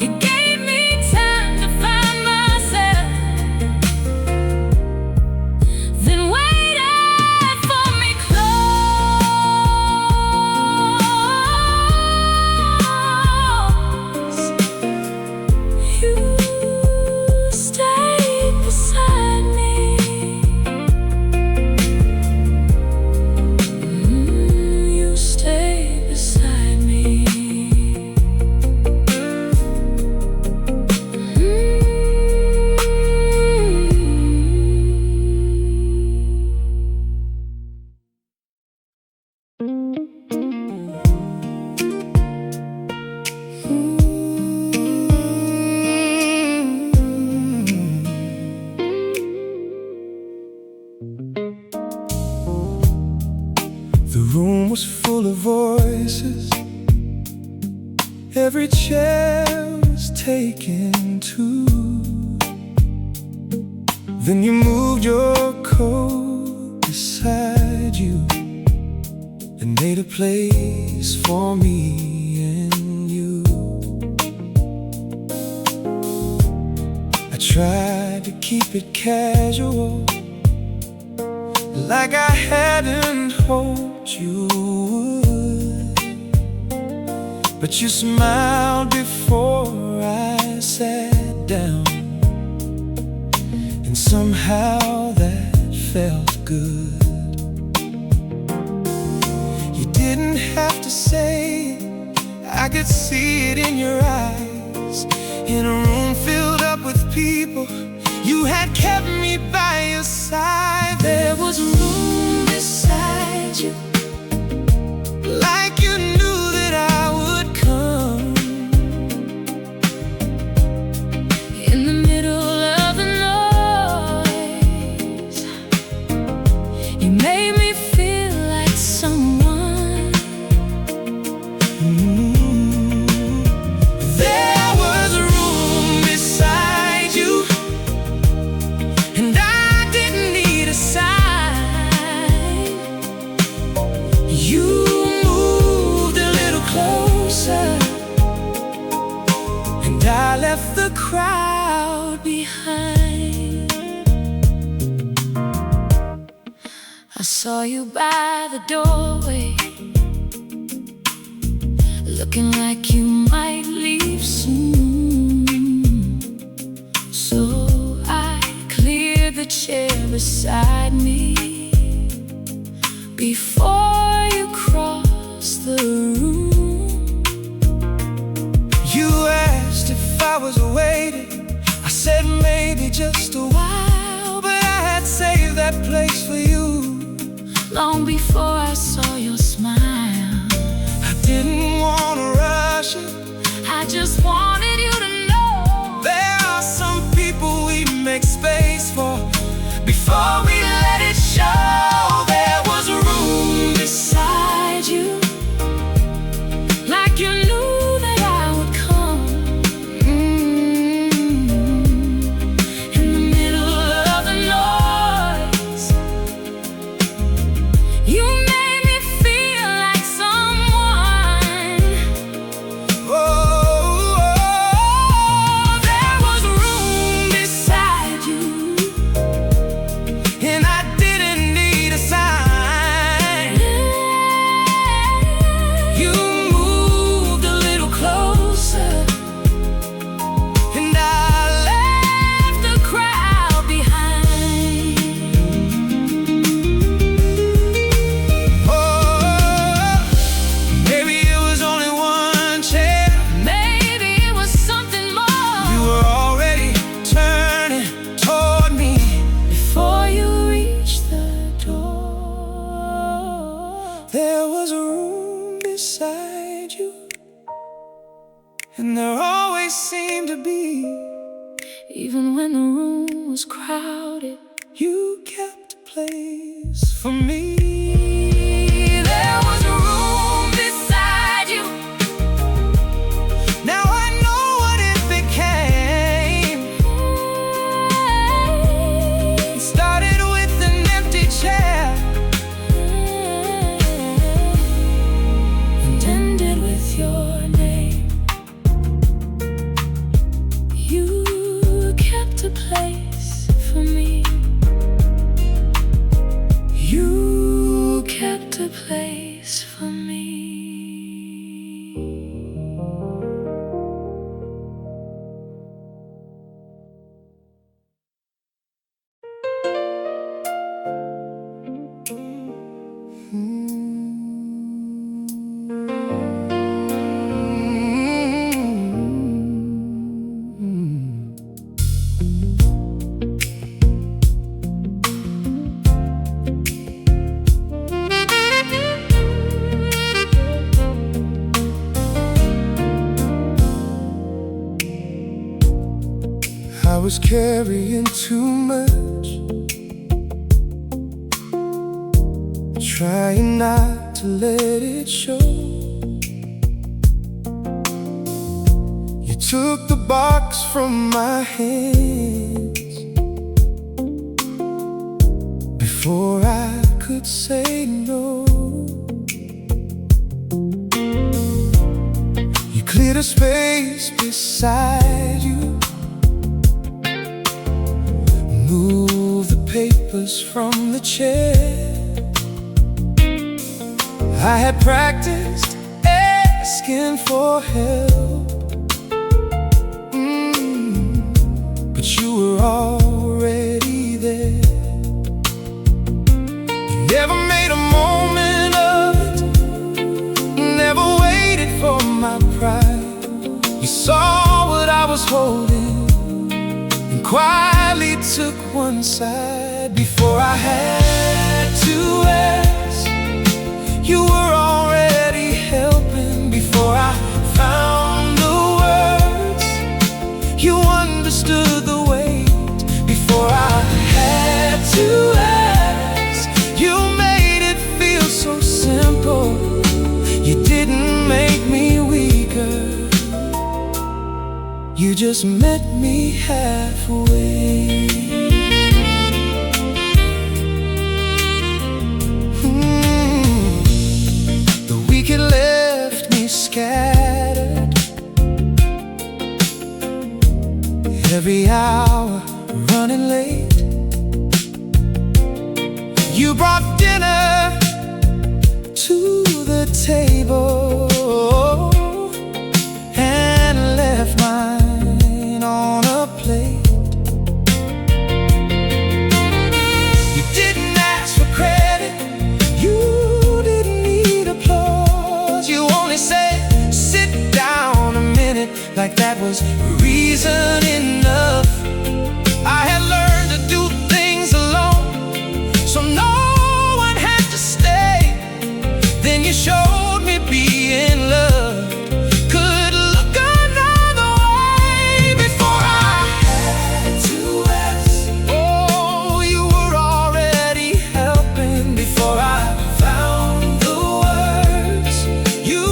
You gave me time to find myself, then waited for me close. You stayed beside me. You stayed beside me. The room was full of voices, every chair was taken too. Then you moved your coat beside you and made a place for me and you. I tried to keep it casual, like I hadn't hoped you would, but you smiled before I sat down, and somehow that felt good. You didn't have to say it, I could see it in your eyes. In a room filled up with people, you had kept me by your side. There was room beside you, like you knew that I would come. in the middle of the noise. You made me feel like someone. There were left the crowd behind. I saw you by the doorway, looking like you might leave soon. So I cleared the chair beside me before you crossed the room. You asked if I was waiting. I said maybe just a while, but I had saved that place for you long before I saw your smile. I didn't want to rush it, I just wanted you to know there are some people we make space for before we let it show. There was a room beside you, like you knew that I would come. In the middle of the noise, you made me feel like someone. Oh, there was room beside you, and I didn't need a sign. You moved a little closer, and I left the crowd behind. oh, maybe it was only one chair. Maybe it was something more. You were already turning toward me Before you reached the door, there was a room beside you, and there always seemed to be. even when the room was crowded, You kept a place for me. there was a room beside you. Now I know what it became. It started with an empty chair And ended with your name. You kept a place for me. You kept a place for me. I was carrying too much, trying not to let it show. You took the box from my hands before I could say no. You cleared a space beside you, move the papers from the chair. I had practiced asking for help, but you were already there. You never made a moment of it, never waited for my pride. You saw what I was holding and quietly took one side. Before I had to ask, you were already helping. Before I found the words, you understood the weight. Before I had to ask, you made it feel so simple. You didn't make me weaker, you just met me halfway. The week had left me scattered, every hour running late. You brought dinner to the table and left mine on a plate. You didn't ask for credit, you didn't need applause. You only said, sit down a minute, like that was reason enough. I had learned to do things alone, so no one had to stay. Then you showed me being loved could look another way. Before I had to ask, oh, you were already helping. Before I found the words, you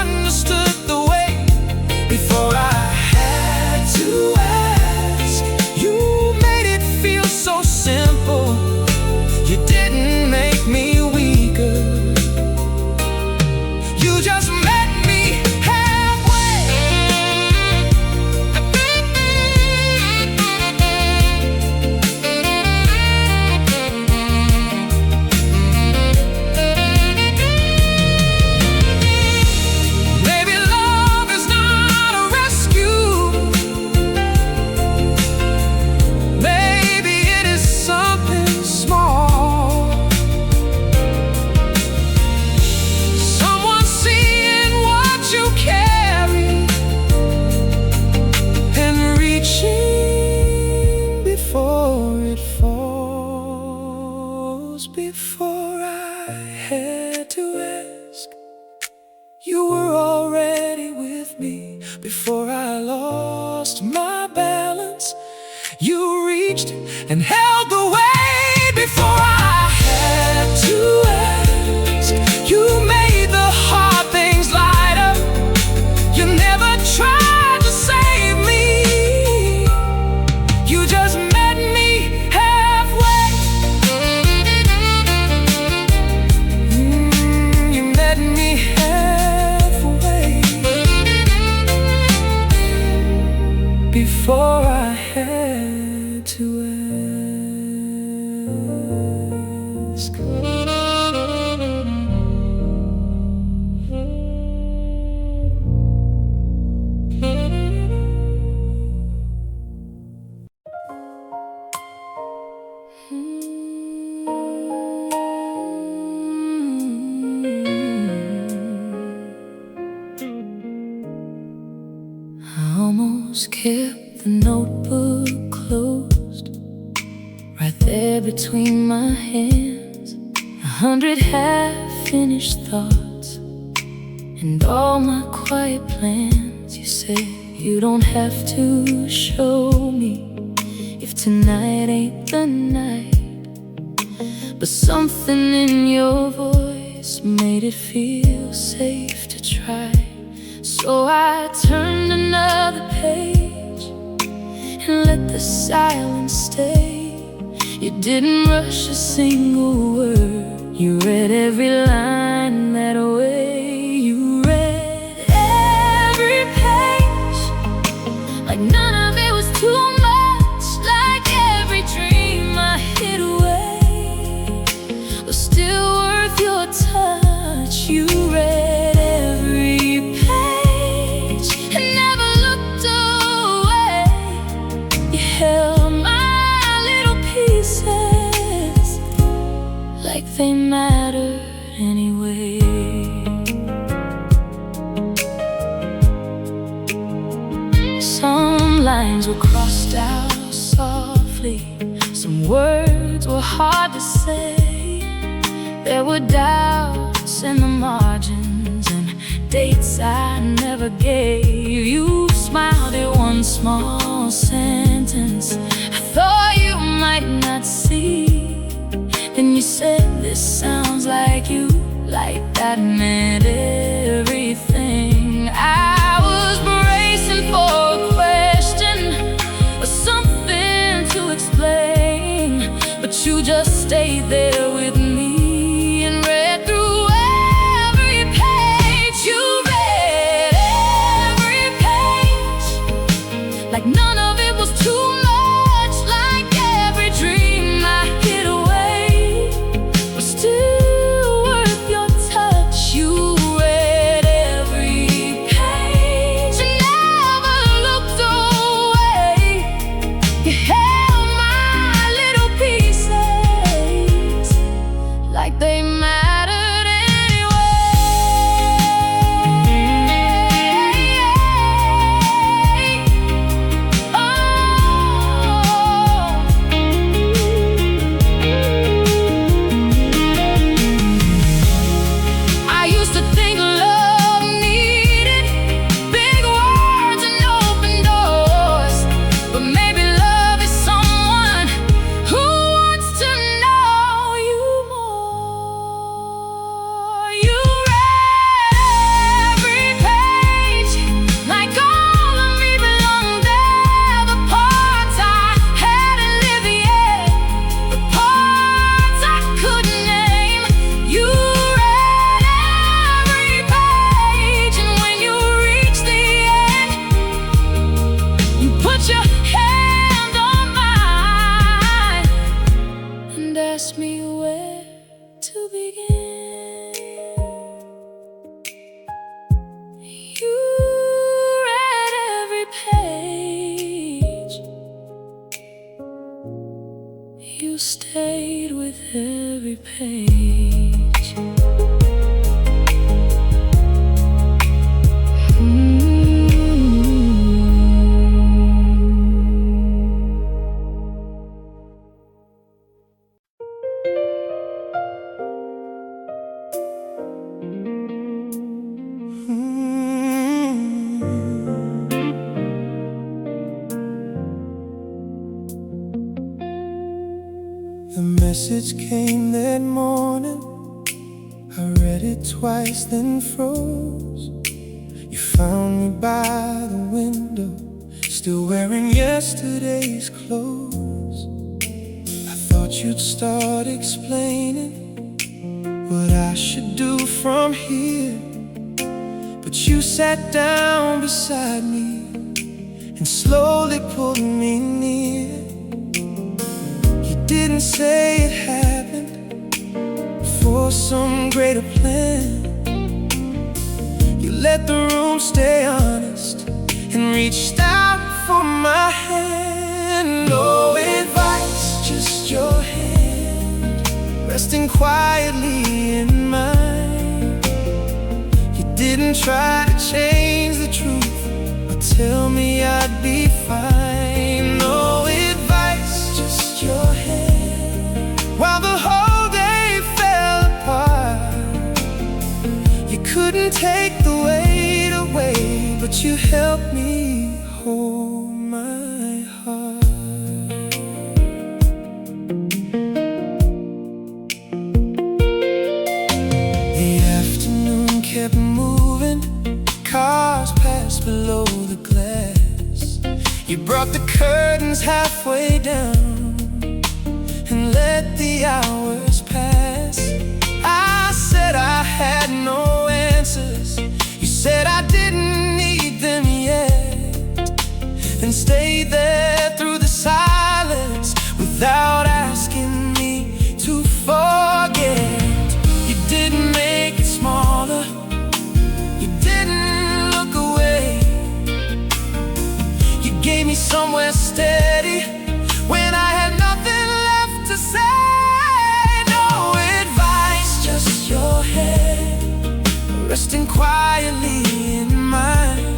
understood the way. Before I had to ask, you made it feel so simple. You didn't make me weaker, you just met me halfway. Maybe love is not a rescue, maybe it is something small. Someone seeing what you carry and reaching before it falls. Before I had to ask, you were already with me. Before I lost my balance, you reached and held the weight. Before I had to ask, you made the hard things lighter. You never tried to save me, you just met me halfway. You met me halfway. Before I had to ask. I almost kept the notebook closed, right there between my hands. 100 half-finished thoughts and all my quiet plans. You said you don't have to show me if tonight ain't the night, but something in your voice made it feel safe to try. So I turned another page and let the silence stay. You didn't rush a single word, you read every line that way. You read every page, like none of it was too much, like every dream I hid away was still worth your touch. You read every page and never looked away. You held my little pieces like they mattered anyway. Some lines were crossed out softly, some words were hard to say. There were doubts in the margins and dates I never gave. You smiled at one small sentence I thought you might not see. Then you said, this sounds like you, like that meant everything. I was bracing for a question or something to explain, but you just stayed there with me and read through every page. You read every page like none of it was too stayed with every page. The message came that morning. I read it twice, then froze. You found me by the window, still wearing yesterday's clothes. I thought you'd start explaining what I should do from here, but you sat down beside me and slowly pulled me near. Didn't say it happened for some greater plan. You let the room stay honest and reached out for my hand. No advice, just your hand resting quietly in mine. You didn't try to change the truth or tell me I'd be fine. No advice, just your hand while the whole day fell apart. You couldn't take the weight away, but you helped me hold my heart. The afternoon kept moving, cars passed below the glass. You brought the curtains halfway down and let the hours pass. I said I had no answers. You said I didn't need them yet, and stayed there through the silence without asking me to forget. You didn't make it smaller, you didn't look away. You gave me somewhere steady when I had nothing left to say. No advice, just your head resting quietly in mine.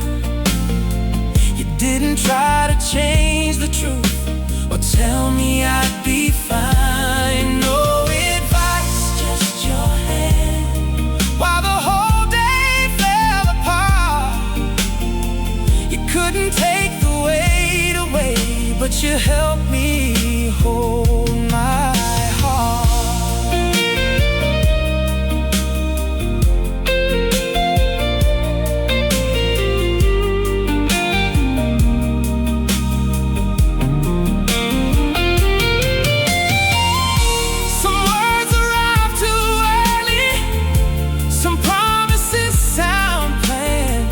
You didn't try to change the truth or tell me I'd be fine. No advice, just your hand while the whole day fell apart. You couldn't take the weight away, but you helped me hold my heart. Some words arrive too early, some promises sound planned.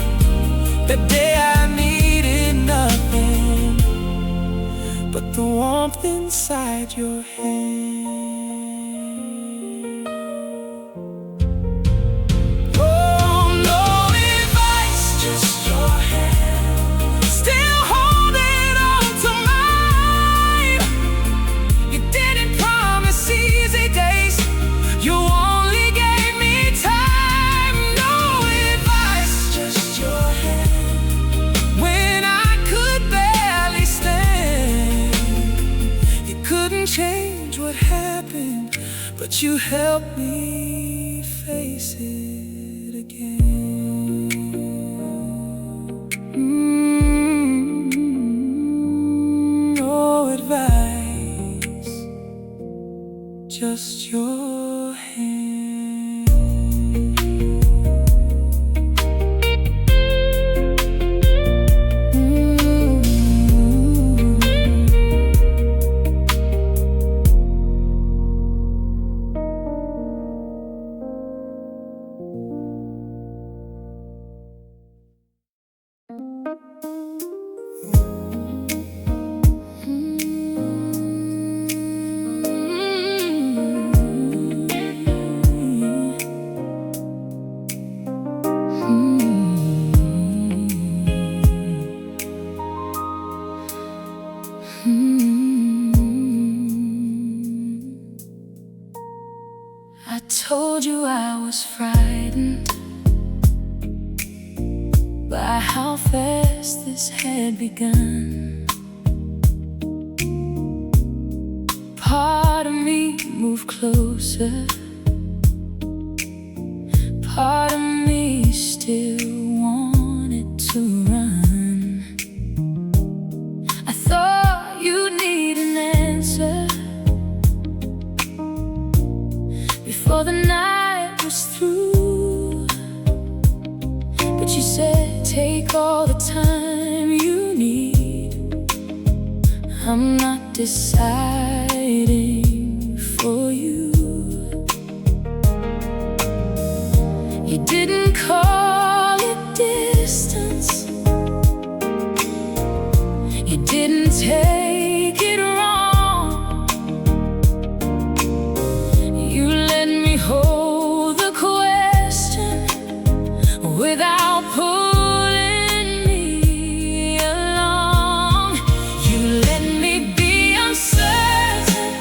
That day I needed nothing but the warmth inside your hand. Oh, no advice, just your hand still holding on to mine. You didn't promise easy days, you only gave me time. No advice, just your hand when I could barely stand. You couldn't change what happened, but you helped me face it again. No advice, just your hand. was frightened by how fast this had begun. Part of me moved closer, part of me still wanted to run. I thought you'd need an answer before the night was through, but you said take all the time you need. I'm not deciding for you. You didn't call it distance, you didn't take it wrong. You let me hold the question without pulling me along. You let me be uncertain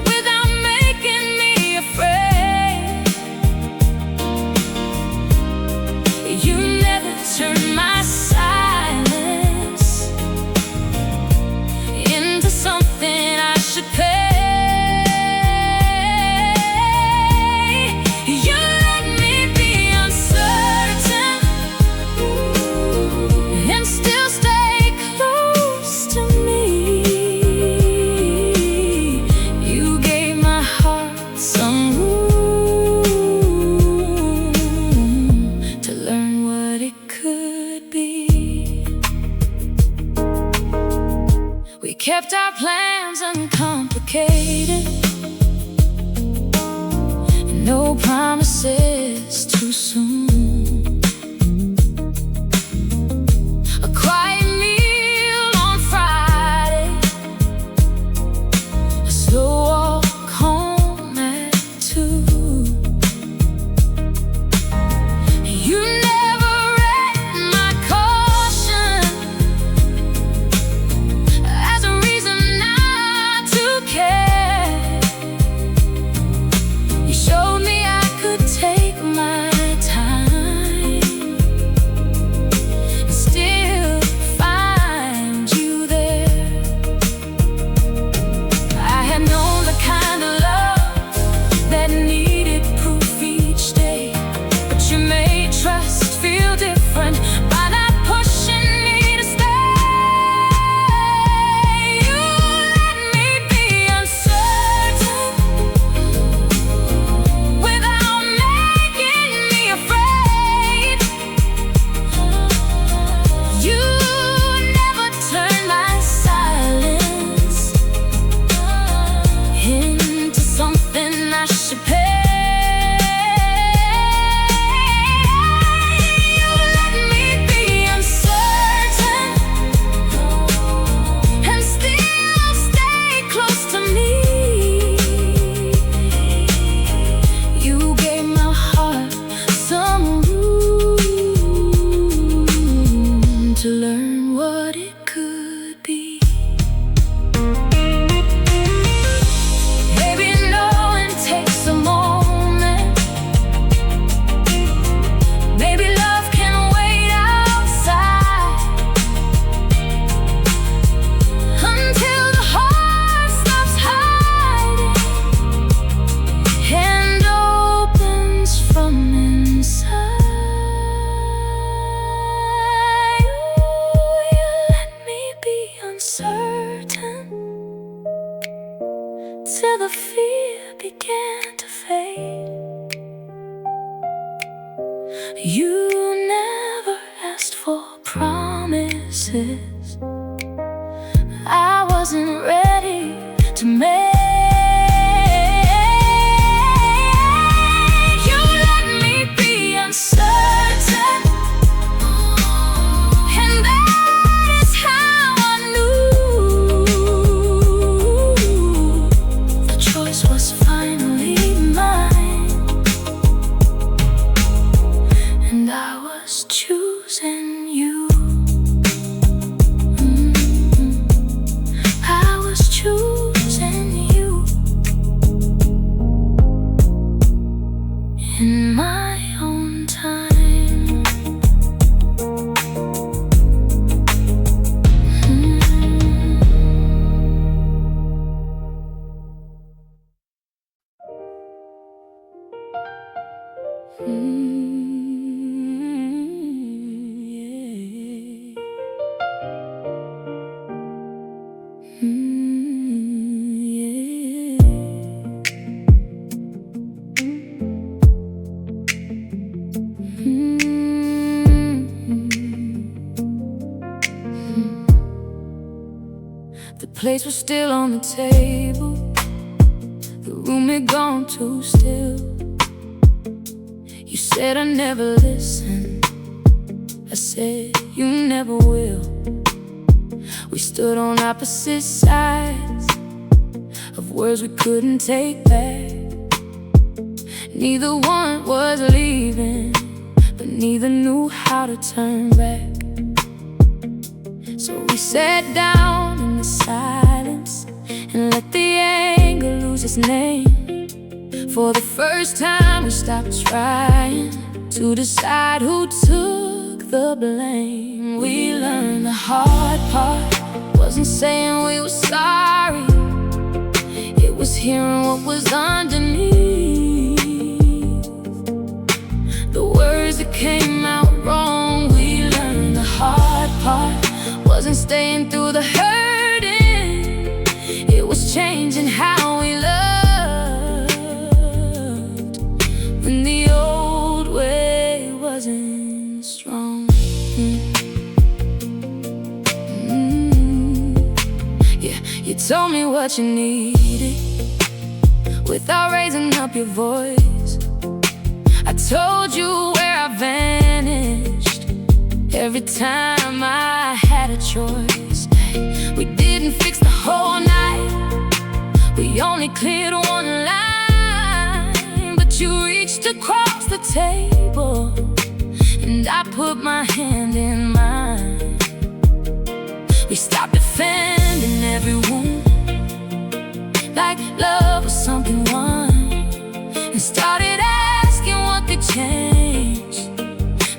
without making me afraid. You never turned my silence into something I should pay. You let me be uncertain and still stay close to me. You gave my heart some room to learn what it could be. We kept our plans uncomplicated, and no promises too soon. A quiet meal on Friday, a slow walk home at 2. You never read my caution as a reason not to care. You showed me I could take my time and still find you there. I had known the kind of love that needed proof each day, but you made trust feel different by not pushing me to stay. You let me be uncertain without making me afraid. You never turned my silence into something I should pay. You let me be uncertain and still stay close to me. You gave my heart some room to learn what it could be. Maybe knowing takes a moment. Maybe love can wait outside until the heart stops hiding and opens from inside. You let me be uncertain till the fear began to fade. You never asked for promises I wasn't ready to make. You let me be uncertain, and that is how I knew the choice was finally mine, and I was choosing you. plates were still on the table. The room had gone too still. You said I never listen. I said you never will. We stood on opposite sides of words we couldn't take back. Neither one was leaving, but neither knew how to turn back. So we sat down in the silence and let the anger lose its name. For the first time we stopped trying to decide who took the blame. We learned the hard part wasn't saying we were sorry. It was hearing what was underneath. The words that came out wrong. We learned the hard part wasn't staying through the hurting. It was changing how we loved when the old way wasn't strong. Yeah, you told me what you needed without raising up your voice. I told you where I vanished every time I had a choice. We didn't fix the whole night, we only cleared one line. But you reached across the table and I put my hand in mine. We stopped defending every wound like love was something won, and started asking what could change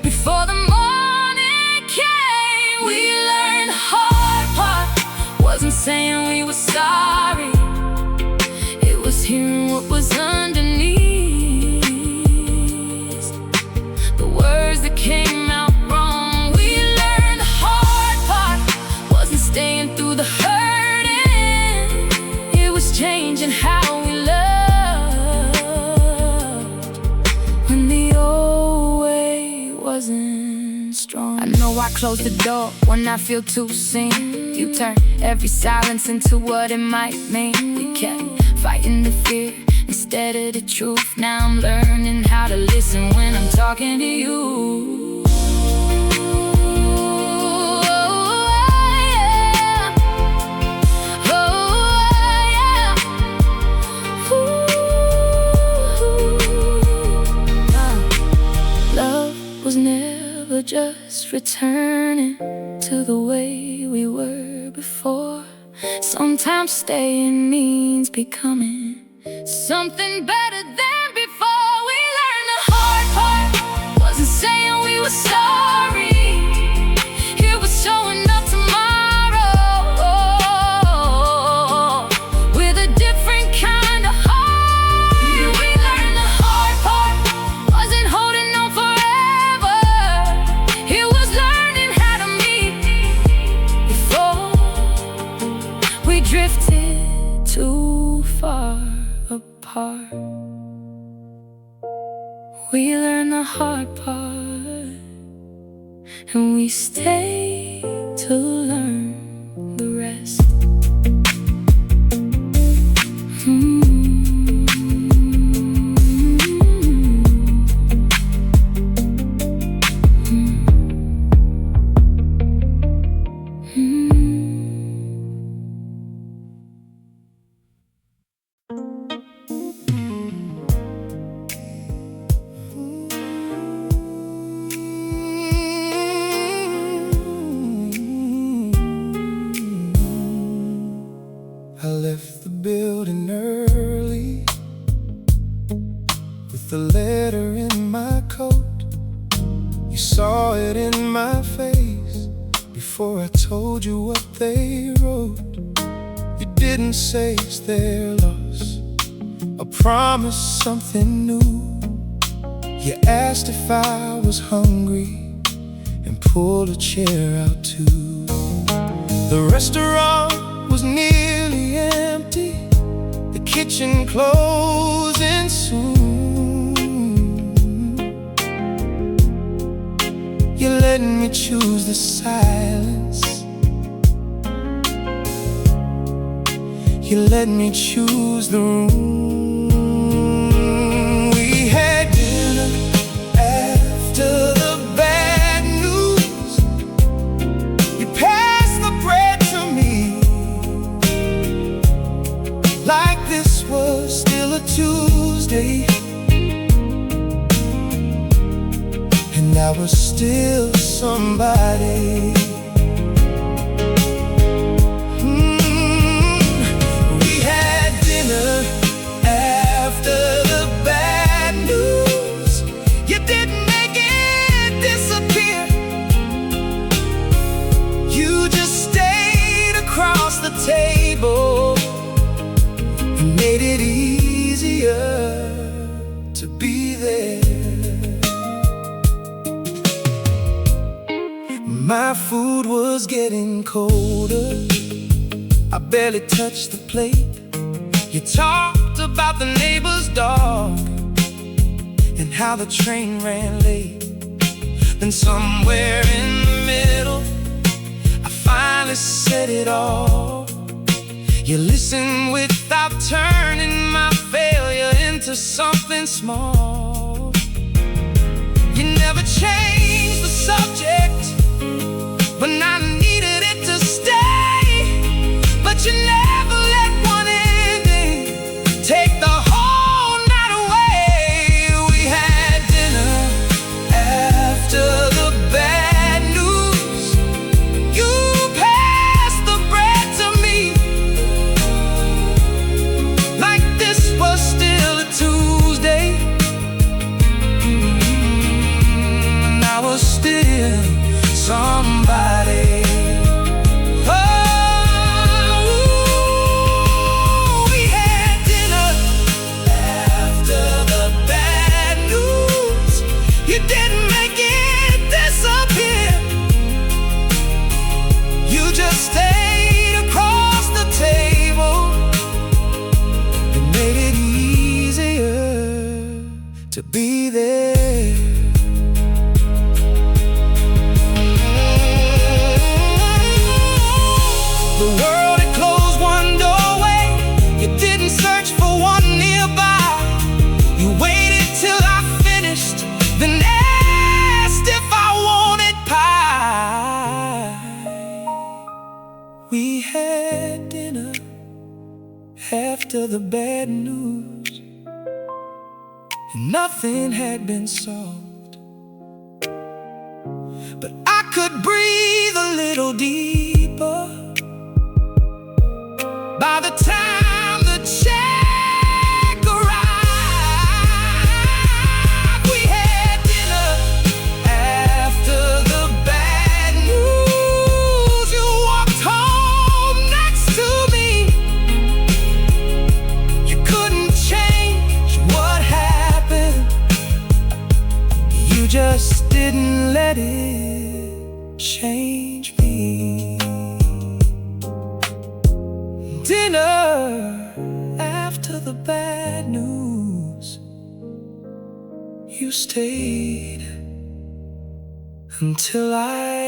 before the morning came. We learned the hard part wasn't saying we were sorry. It was hearing what was underneath. The words that came out wrong. We learned the hard part wasn't staying through the hurting. It was changing how we loved when the old way wasn't strong. I know I closed the door when I feel too seen. You turn every silence into what it might mean. We kept fighting the fear instead of the truth. Now I'm learning how to listen when I'm talking to you. Just returning to the way we were before. Sometimes staying means becoming something better than before. We learned the hard part wasn't saying we were sorry. It was showing up tomorrow with a different kind of heart. We learned the hard part wasn't holding on forever. It was learning how to meet before we drifted too far apart. We learned the hard part and we stayed to learn the rest. I left the building early with a letter in my coat. You saw it in my face before I told you what they wrote. You didn't say it's their loss, I promised something new. You asked if I was hungry and pulled a chair out too. The restaurant was nearly empty, the kitchen closing soon. You let me choose the silence You let me choose the room. We had dinner after the bad news. You passed the bread to me like this was still a Tuesday, and I was still somebody. We had dinner after the bad news. You didn't make it disappear. You just stayed across the table and made it easier to be there. My food was getting colder. I barely touched the plate. You talked about the neighbor's dog and how the train ran late. Then somewhere in the middle, I finally said it all. You listened without turning my failure into something small. You never changed the subject, but I needed it to stay. But you never let one ending take the whole night away. We had dinner after the bad news. You passed the bread to me like this was still a Tuesday, and I was still somebody. Oh, we had dinner after the bad news. You didn't make it disappear. You just stayed across the table and made it easier to be there. The world had closed one doorway. You didn't search for one nearby. You waited till I finished, then asked if I wanted pie. We had dinner after the bad news, and nothing had been solved, but I could breathe a little deeper by the time the check arrived. We had dinner after the bad news. You walked home next to me. You couldn't change what happened. You just didn't let it change me. Dinner after the bad news. You stayed until I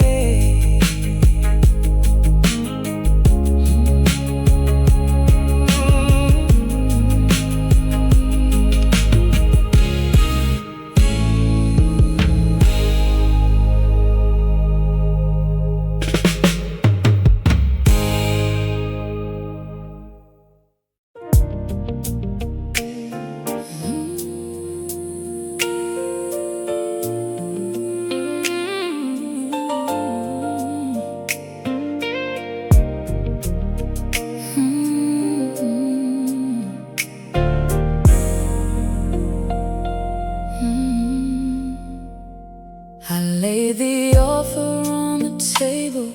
laid the offer on the table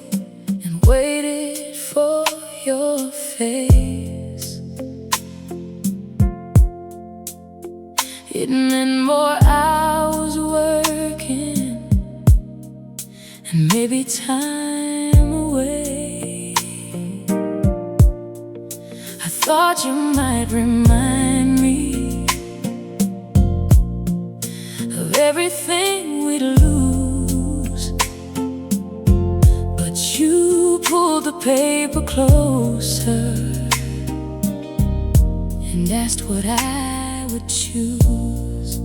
and waited for your face. It meant more hours working and maybe time away. I thought you might remind me of everything we'd lose, but you pulled the paper closer and asked what I would choose.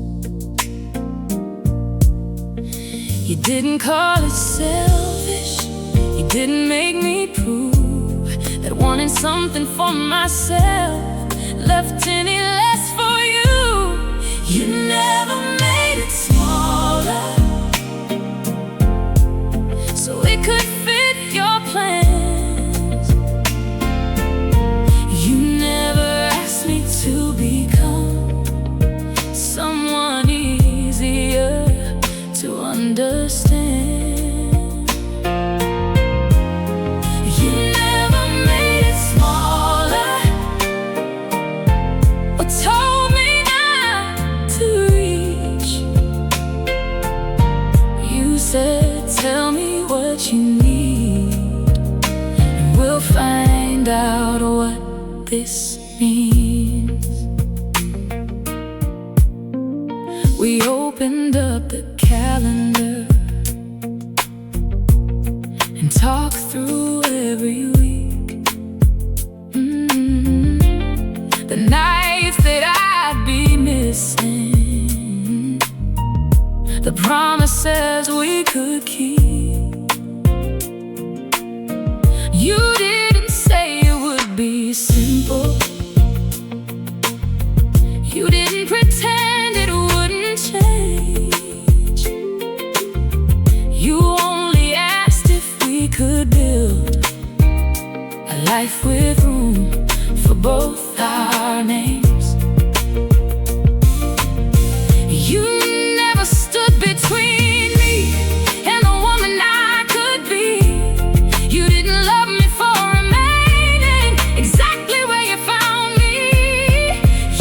You didn't call it selfish, you didn't make me prove that wanting something for myself left any less for you. You never made it smaller so it could fit your plans. You never asked me to become someone easier to understand. You never made it smaller or told me not to reach. You said, tell me what you need, and we'll find out what this means. We opened up the calendar and talked through every week. The nights that I'd be missing, the promises we could keep. You didn't say it would be simple. You didn't pretend it wouldn't change. You only asked if we could build a life with room for both our names. You never stood between me and the woman I could be. You didn't love me for remaining exactly where you found me.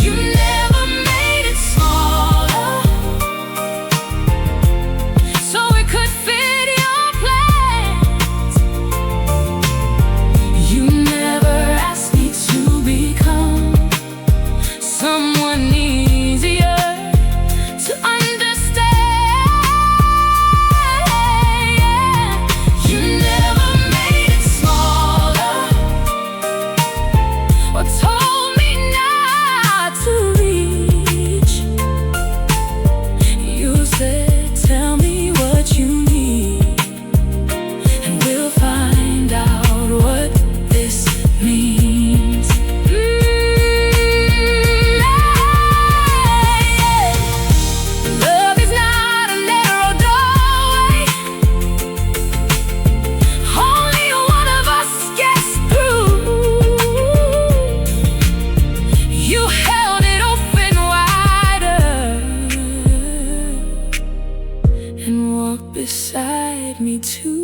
You never made it smaller so it could fit your plans. You never asked me to become someone easier to understand. You never made it smaller or told me not to reach. You said, tell me what you need, and we'll find out what this means. Love is not a narrow doorway, only one of us gets through. You held it open wider and walked beside me too.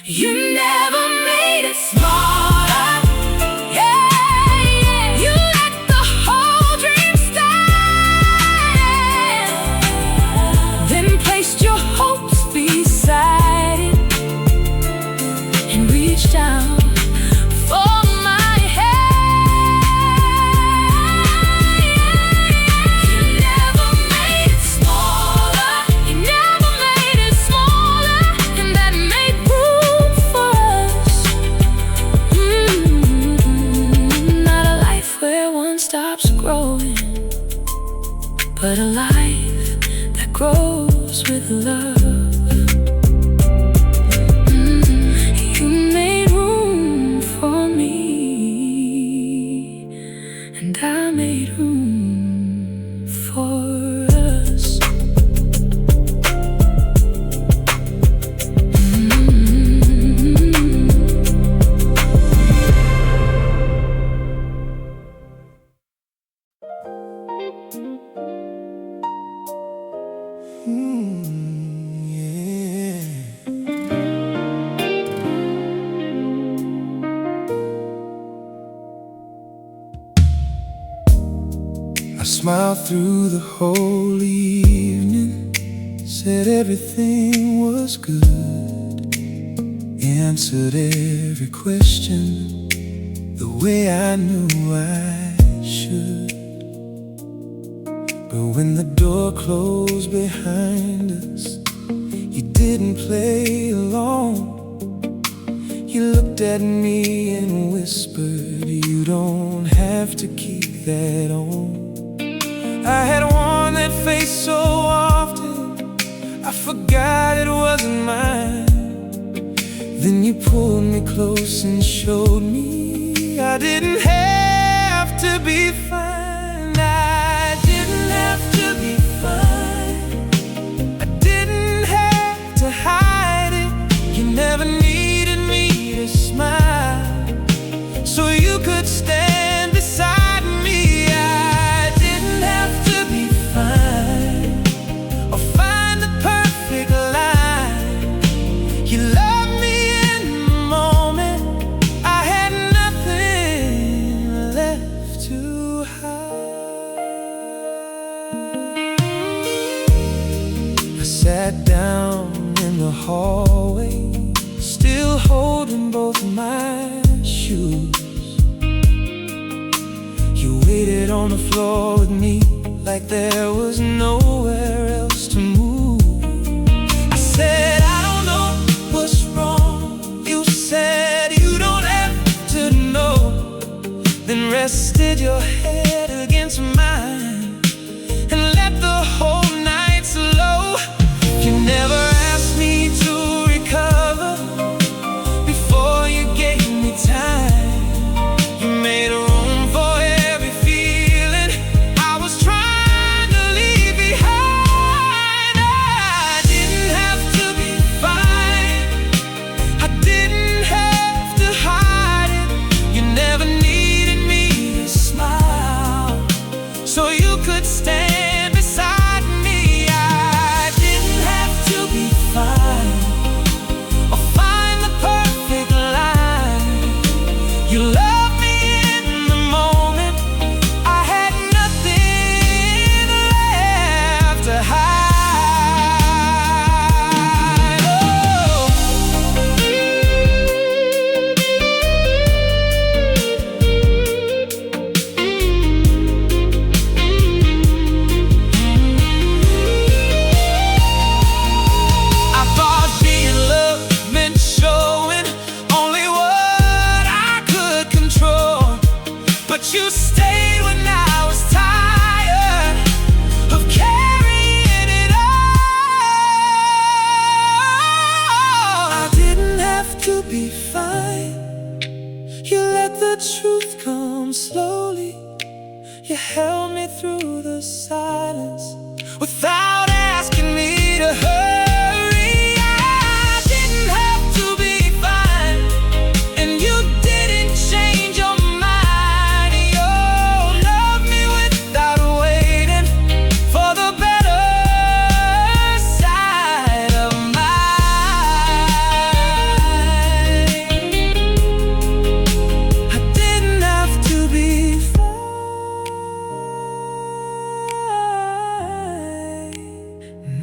You never made it smarter. Yeah. You let the whole dream stand, then placed your hopes beside it and reached out for my hand. You never made it smaller. You never made it smaller, and that made room for us. Not a life where one stops growing, but a life that grows with love. You made room for me, and I made room for us. I smiled through the whole evening, said everything was good, answered every question the way I knew I should. But when the door closed behind us, you didn't play along. You looked looked at me and whispered, "You don't have to keep that on." I had worn that face so often, I forgot it wasn't mine. Then you pulled me close and showed me I didn't have to be fine. I didn't have to be fine. I didn't have to hide it. You never needed me to smile so you could stand beside me. I didn't have to be fine or find the perfect line. You loved me in the moment. I had nothing left to hide. I sat down in the hallway, still holding both my shoes. You waited on the floor with me like there was nowhere else to move. I said, "I don't know what's wrong." You said, "You don't have to know." Then rested your head against mine and let the whole night slow. You never asked me to recover before you gave me time. You made room for every feeling I was trying to leave behind. I didn't have to be fine. I didn't have to hide it. You never needed me to smile so you could stand beside me. I didn't have to be fine or find the perfect line. You loved me in the moment. I had nothing left to hide. Oh. I thought being loved meant showing only what I could control, but you stayed when I was tired of carrying it all. I didn't have to be fine. You let the truth come slowly. You held me through the silence without asking me to hurry. I didn't have to be fine, and you didn't change your mind. You loved me without waiting for the better side of mine. I didn't have to be fine,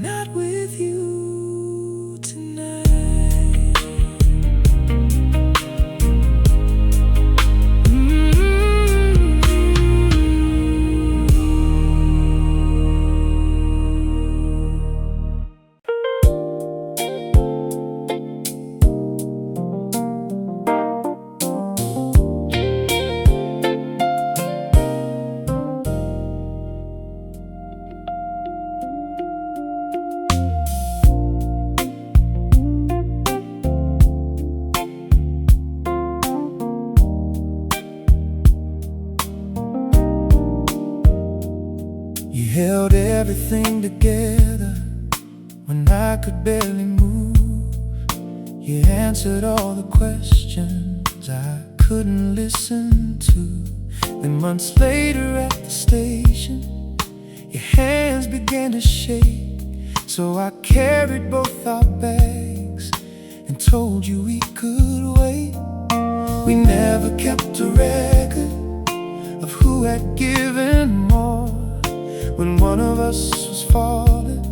not with you tonight. You held everything together when I could barely move. You answered all the questions I couldn't listen to. Then months later at the station, your hands began to shake. So I carried both our bags and told you we could wait. We never kept a record of who had given more. When one of us was falling,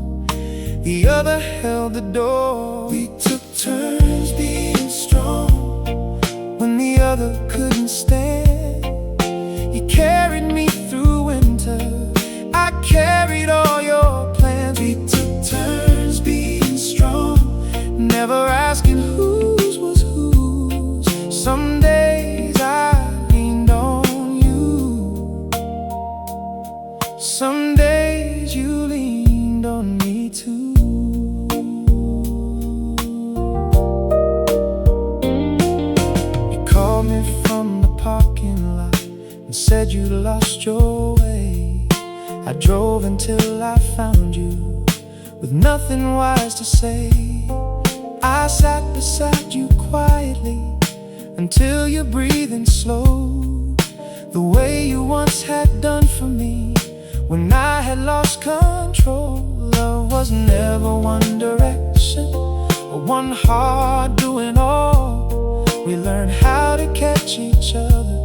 the other held the door. We took turns being strong when the other couldn't stand. You carried me through winter, I carried all your plans. We took turns being strong, never asking whose was whose, drove until I found you, with nothing wise to say. I sat beside you quietly until your breathing slowed, the way you once had done for me when I had lost control. Love was never one direction or one heart doing all. We learned how to catch each other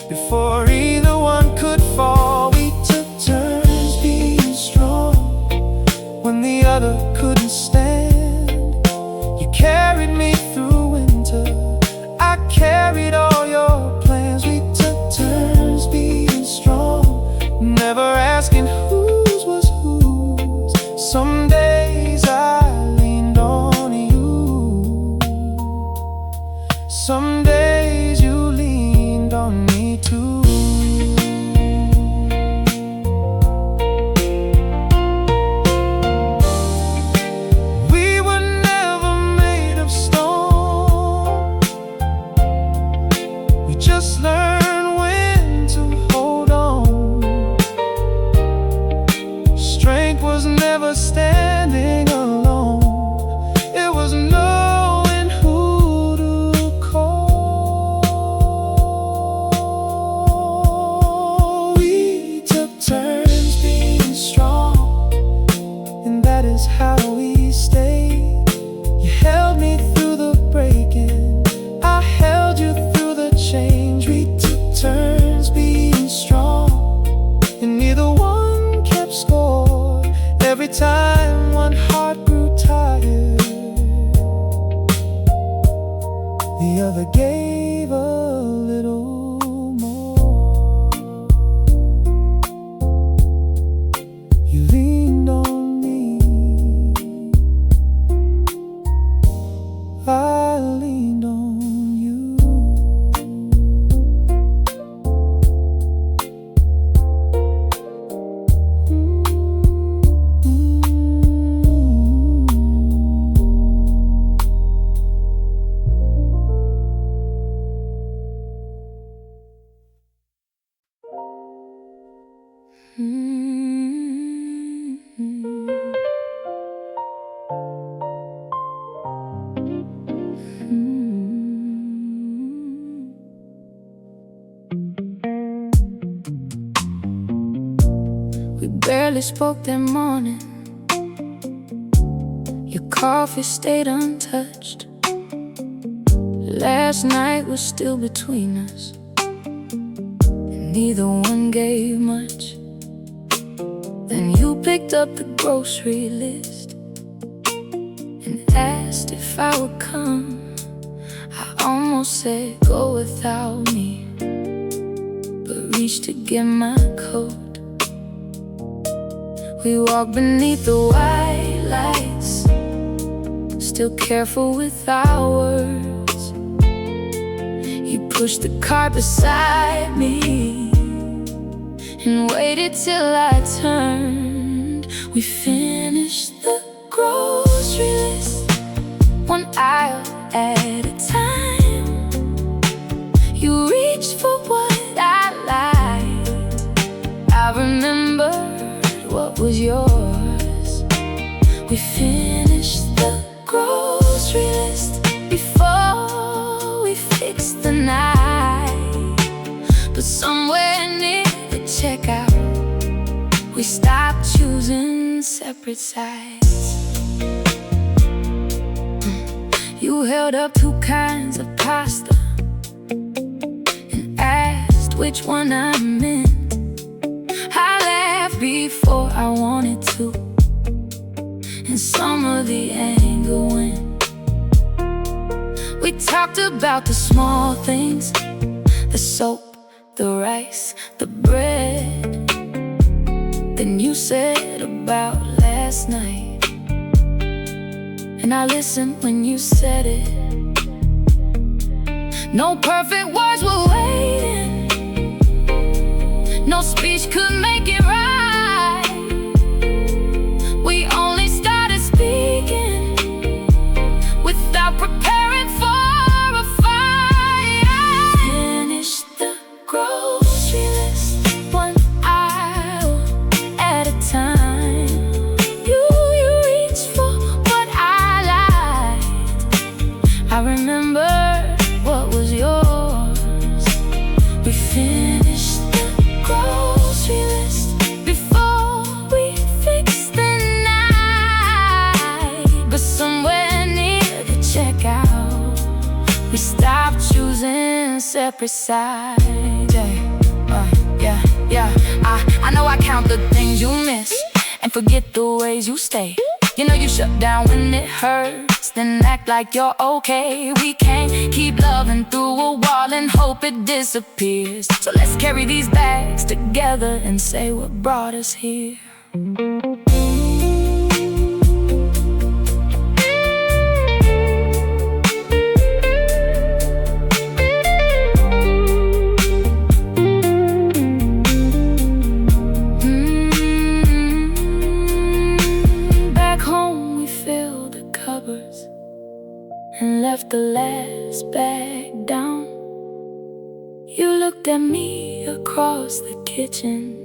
before either one could fall. We took turns being strong when the other couldn't stand. You carried me through winter, I carried all your plans. We took turns being strong, never asking whose was whose. Some days I leaned on you, some days you leaned on me too. We were never made of stone, we just learned when to hold on. Strength was never standing alone, it was knowing who to call. We took turns being strong, and that is how we stayed. You held me through the breaking, I held you through the change. We took turns being strong, and neither one kept score. Every time one heart grew tired, the other gave a little more. You leaned on me, I leaned on you. We barely spoke that morning, your coffee stayed untouched. Last night was still between us, and neither one gave much. Then you picked up the grocery list and asked if I would come. I almost said go without me, but reached to get my coat. We walked beneath the white lights, still careful with our words. You pushed the car beside me and waited till I turned. We finished the grocery list, one aisle at a time. You reached for what I liked, I remembered what was yours. We finished the grocery list before we fixed the night. But somewhere near the checkout, we stopped choosing separate sides. You held up two kinds of pasta and asked which one I meant. I laughed before I wanted to, and some of the anger went. We talked about the small things, the soap, the rice, the bread. Then you said about last night, and I listened when you said it. No perfect words were waiting, no speech could make it right. We only started speaking without preparing for a fight. Finished the grocery list, one aisle at separate sides. I know I count the things you miss and forget the ways you stay. You know you shut down when it hurts, then act like you're okay. We can't keep loving through a wall and hope it disappears. So let's carry these bags together and say what brought us here. And left the last bag down. You looked at me across the kitchen,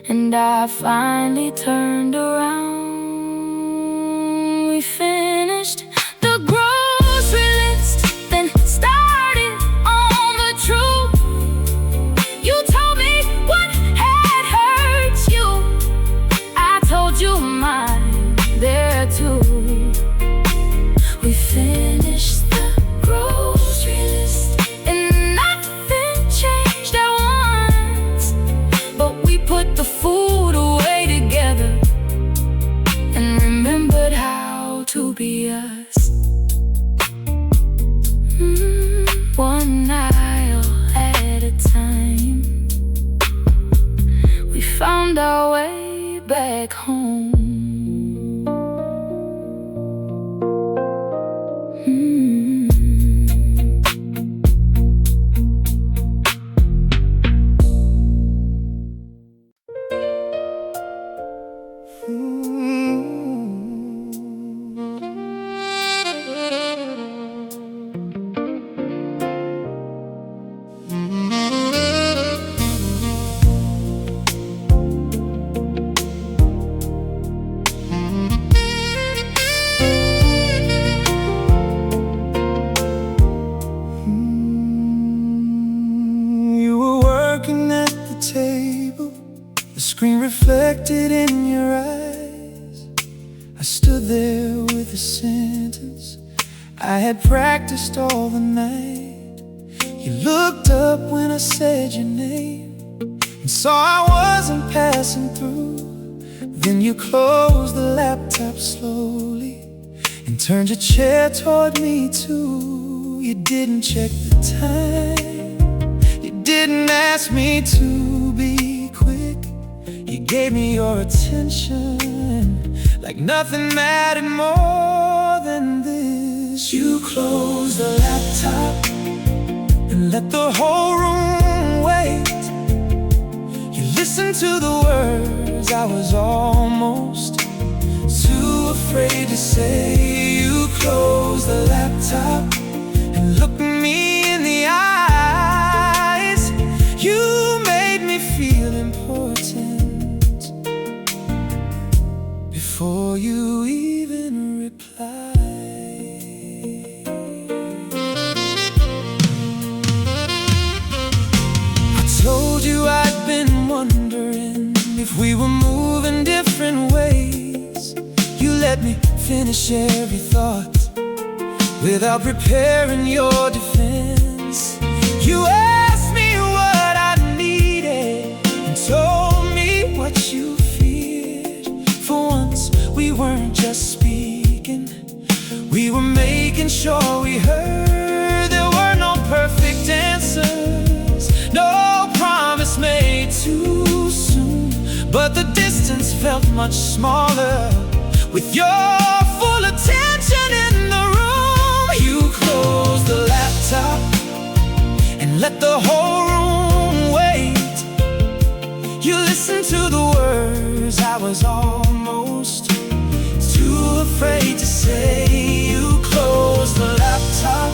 and I finally turned around. We finished the grocery list, then started on the truth. You told me what had hurt you, I told you mine there too. We finished the grocery list and nothing changed at once. But we put the food away together and remembered how to be us. One aisle at a time, we found our way back home. Reflected in your eyes, I stood there with a sentence I had practiced all the night. You looked up when I said your name and saw I wasn't passing through. Then you closed the laptop slowly and turned your chair toward me too. You didn't check the time, you didn't ask me to be quick. You gave me your attention like nothing mattered more than this. You closed the laptop and let the whole room wait. You listened to the words I was almost too afraid to say. You closed the laptop and looked me in the eyes. You made me feel important before you even replied. I told you I'd been wondering if we were moving different ways. You let me finish every thought without preparing your defense. You asked me what I needed and told me what you feared. For once we weren't just speaking, we were making sure we heard. There were no perfect answers, no promise made too soon, but the distance felt much smaller with your full attention in the room. You closed the laptop and let the whole room wait. You listened to the words I was almost too afraid to say. You closed the laptop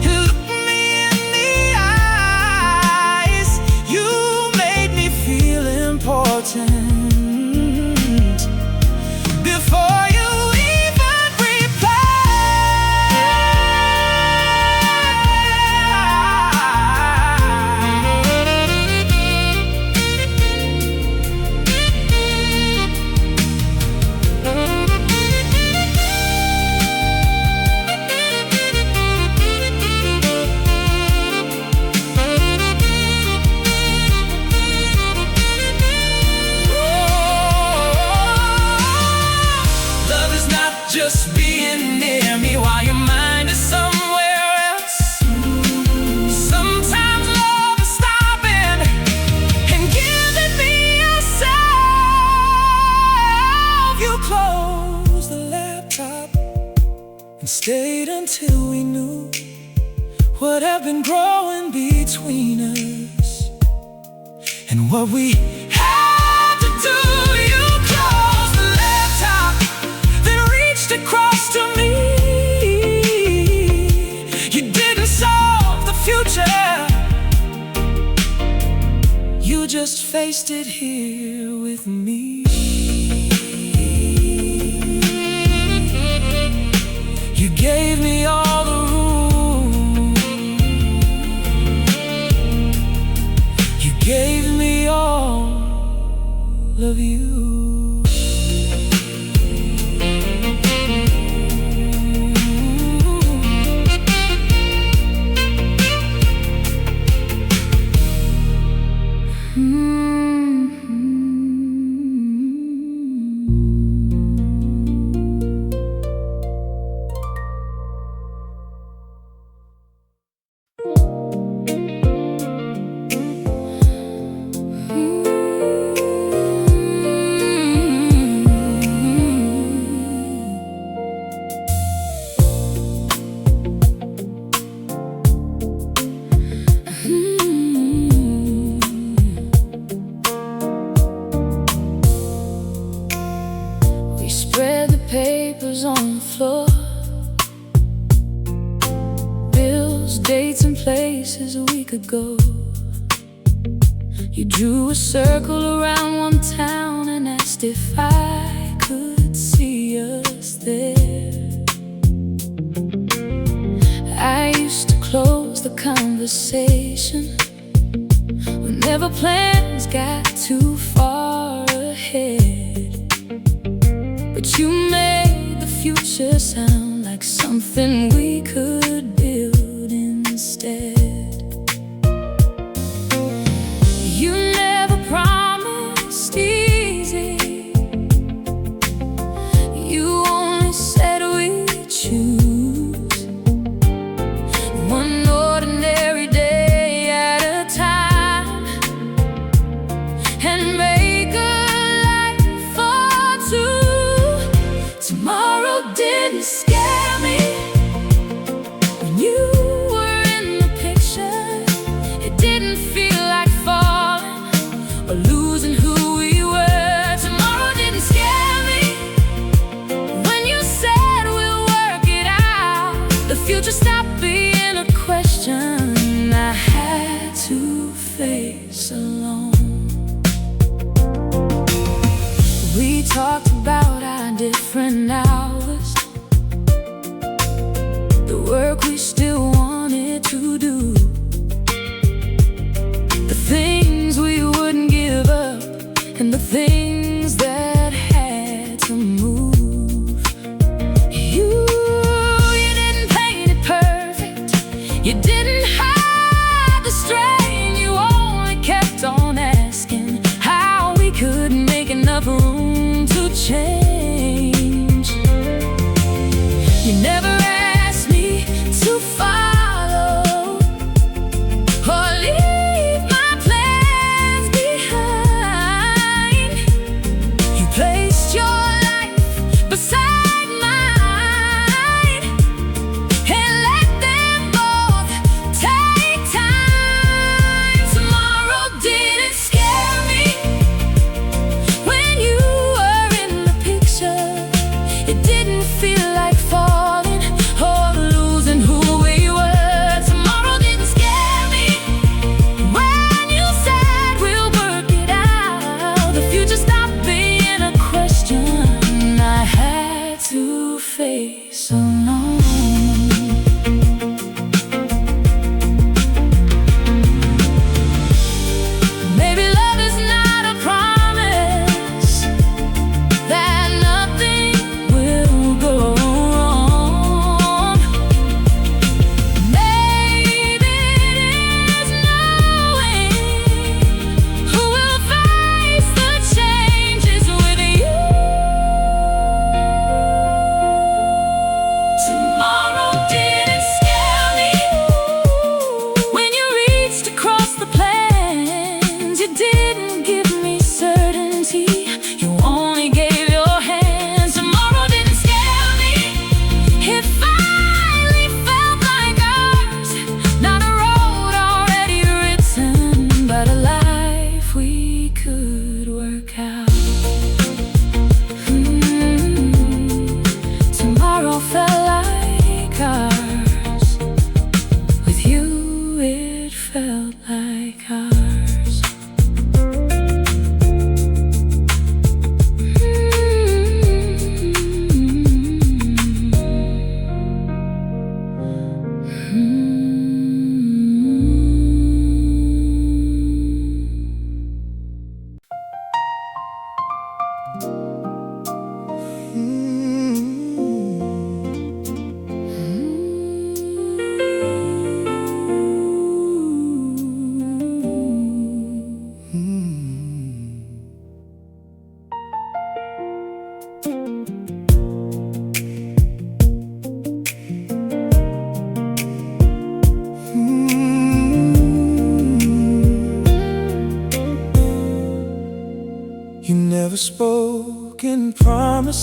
and looked me in the eyes. You made me feel important before you even being near me while your mind is somewhere else. Sometimes love is stopping and giving me yourself. You closed the laptop and stayed until we knew what had been growing between us and what we had to do. You closed the laptop, then reached across to me. You didn't solve the future, you just faced it here with me. You gave me all the room, you gave me all of you. Spread the papers on the floor, bills, dates, and places we could go. You drew a circle around one town and asked if I could see us there. I used to close the conversation whenever plans got too far ahead. But you made the future sound like something we could build instead. You never promised easy, you only said we'd choose one ordinary day at a time and make a life for two. Tomorrow didn't scare me when you were in the picture. It didn't feel like falling or losing who we were. Tomorrow didn't scare me when you said we'll work it out. The future stopped being a question I had to face alone. We talked about our different hours, the work we still wanted to do, the things we wouldn't give up, and the things that had to move. You didn't paint it perfect, you didn't hide the strain. You only kept on asking how we could make enough room to change. You never asked me to follow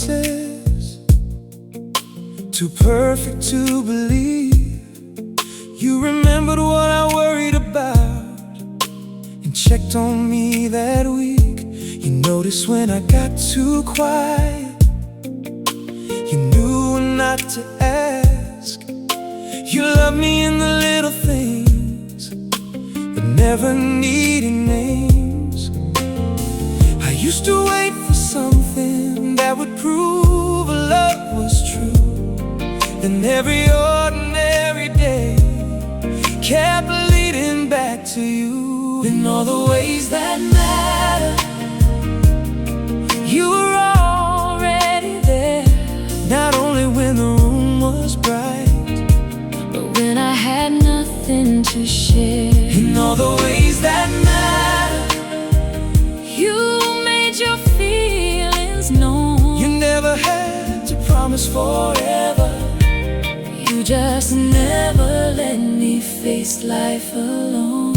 promises, too perfect to believe. You remembered what I worried about and checked on me that week. You noticed when I got too quiet. You knew when not to ask. You loved me in the little things, but never needed names. I used to wait for something that would prove love was true. Then every ordinary day kept leading back to you. In all the ways that matter, you were already there. Not only when the room was bright, but when I had nothing to share. in all the ways that matter, You made your feelings known. you never had to promise forever. You just never let me face life alone.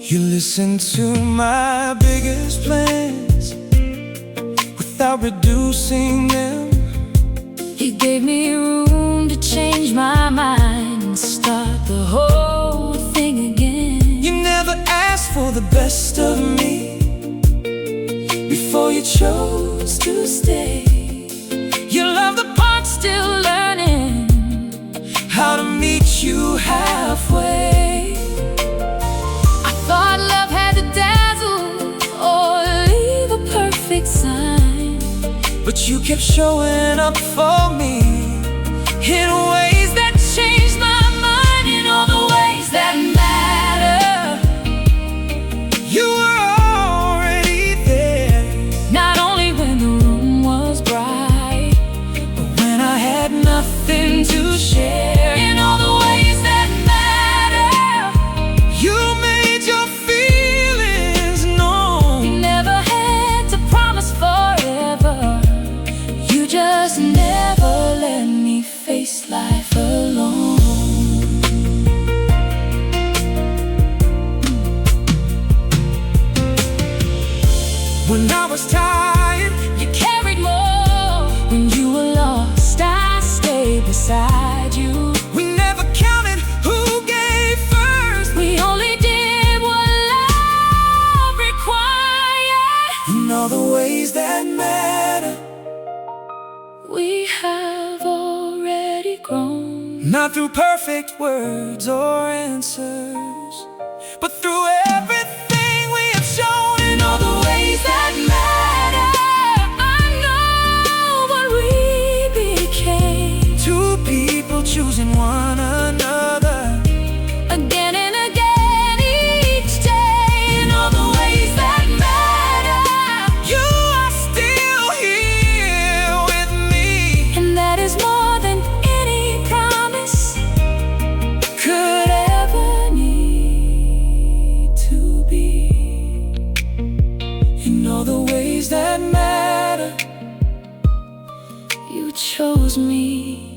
You listened to my biggest plans without reducing them. You gave me room to change my mind and start the whole thing again. You never asked for the best of me before you chose to stay. You love the part still learning How to meet you halfway. I thought love had to dazzle or leave a perfect sign, But you kept showing up for me in ways that changed my mind in all the ways that matter. you were already there. Not only when the room was bright, But when I had nothing to share, in all the ways that matter. you made your feelings known. You never had to promise forever. You just never let me face life alone. When I was tired, You carried more. When you were lost, I stayed beside you. we never counted who gave first. We only did what love required. In all the ways that matter, We have already grown. not through perfect words or answers, but through everything we have shown. In all the ways that matter, I know what we became. two people choosing one another. Again and again each day. In all the ways that matter. You are still here with me. And that is more than any promise Could ever need to be. in all the ways that matter, You chose me.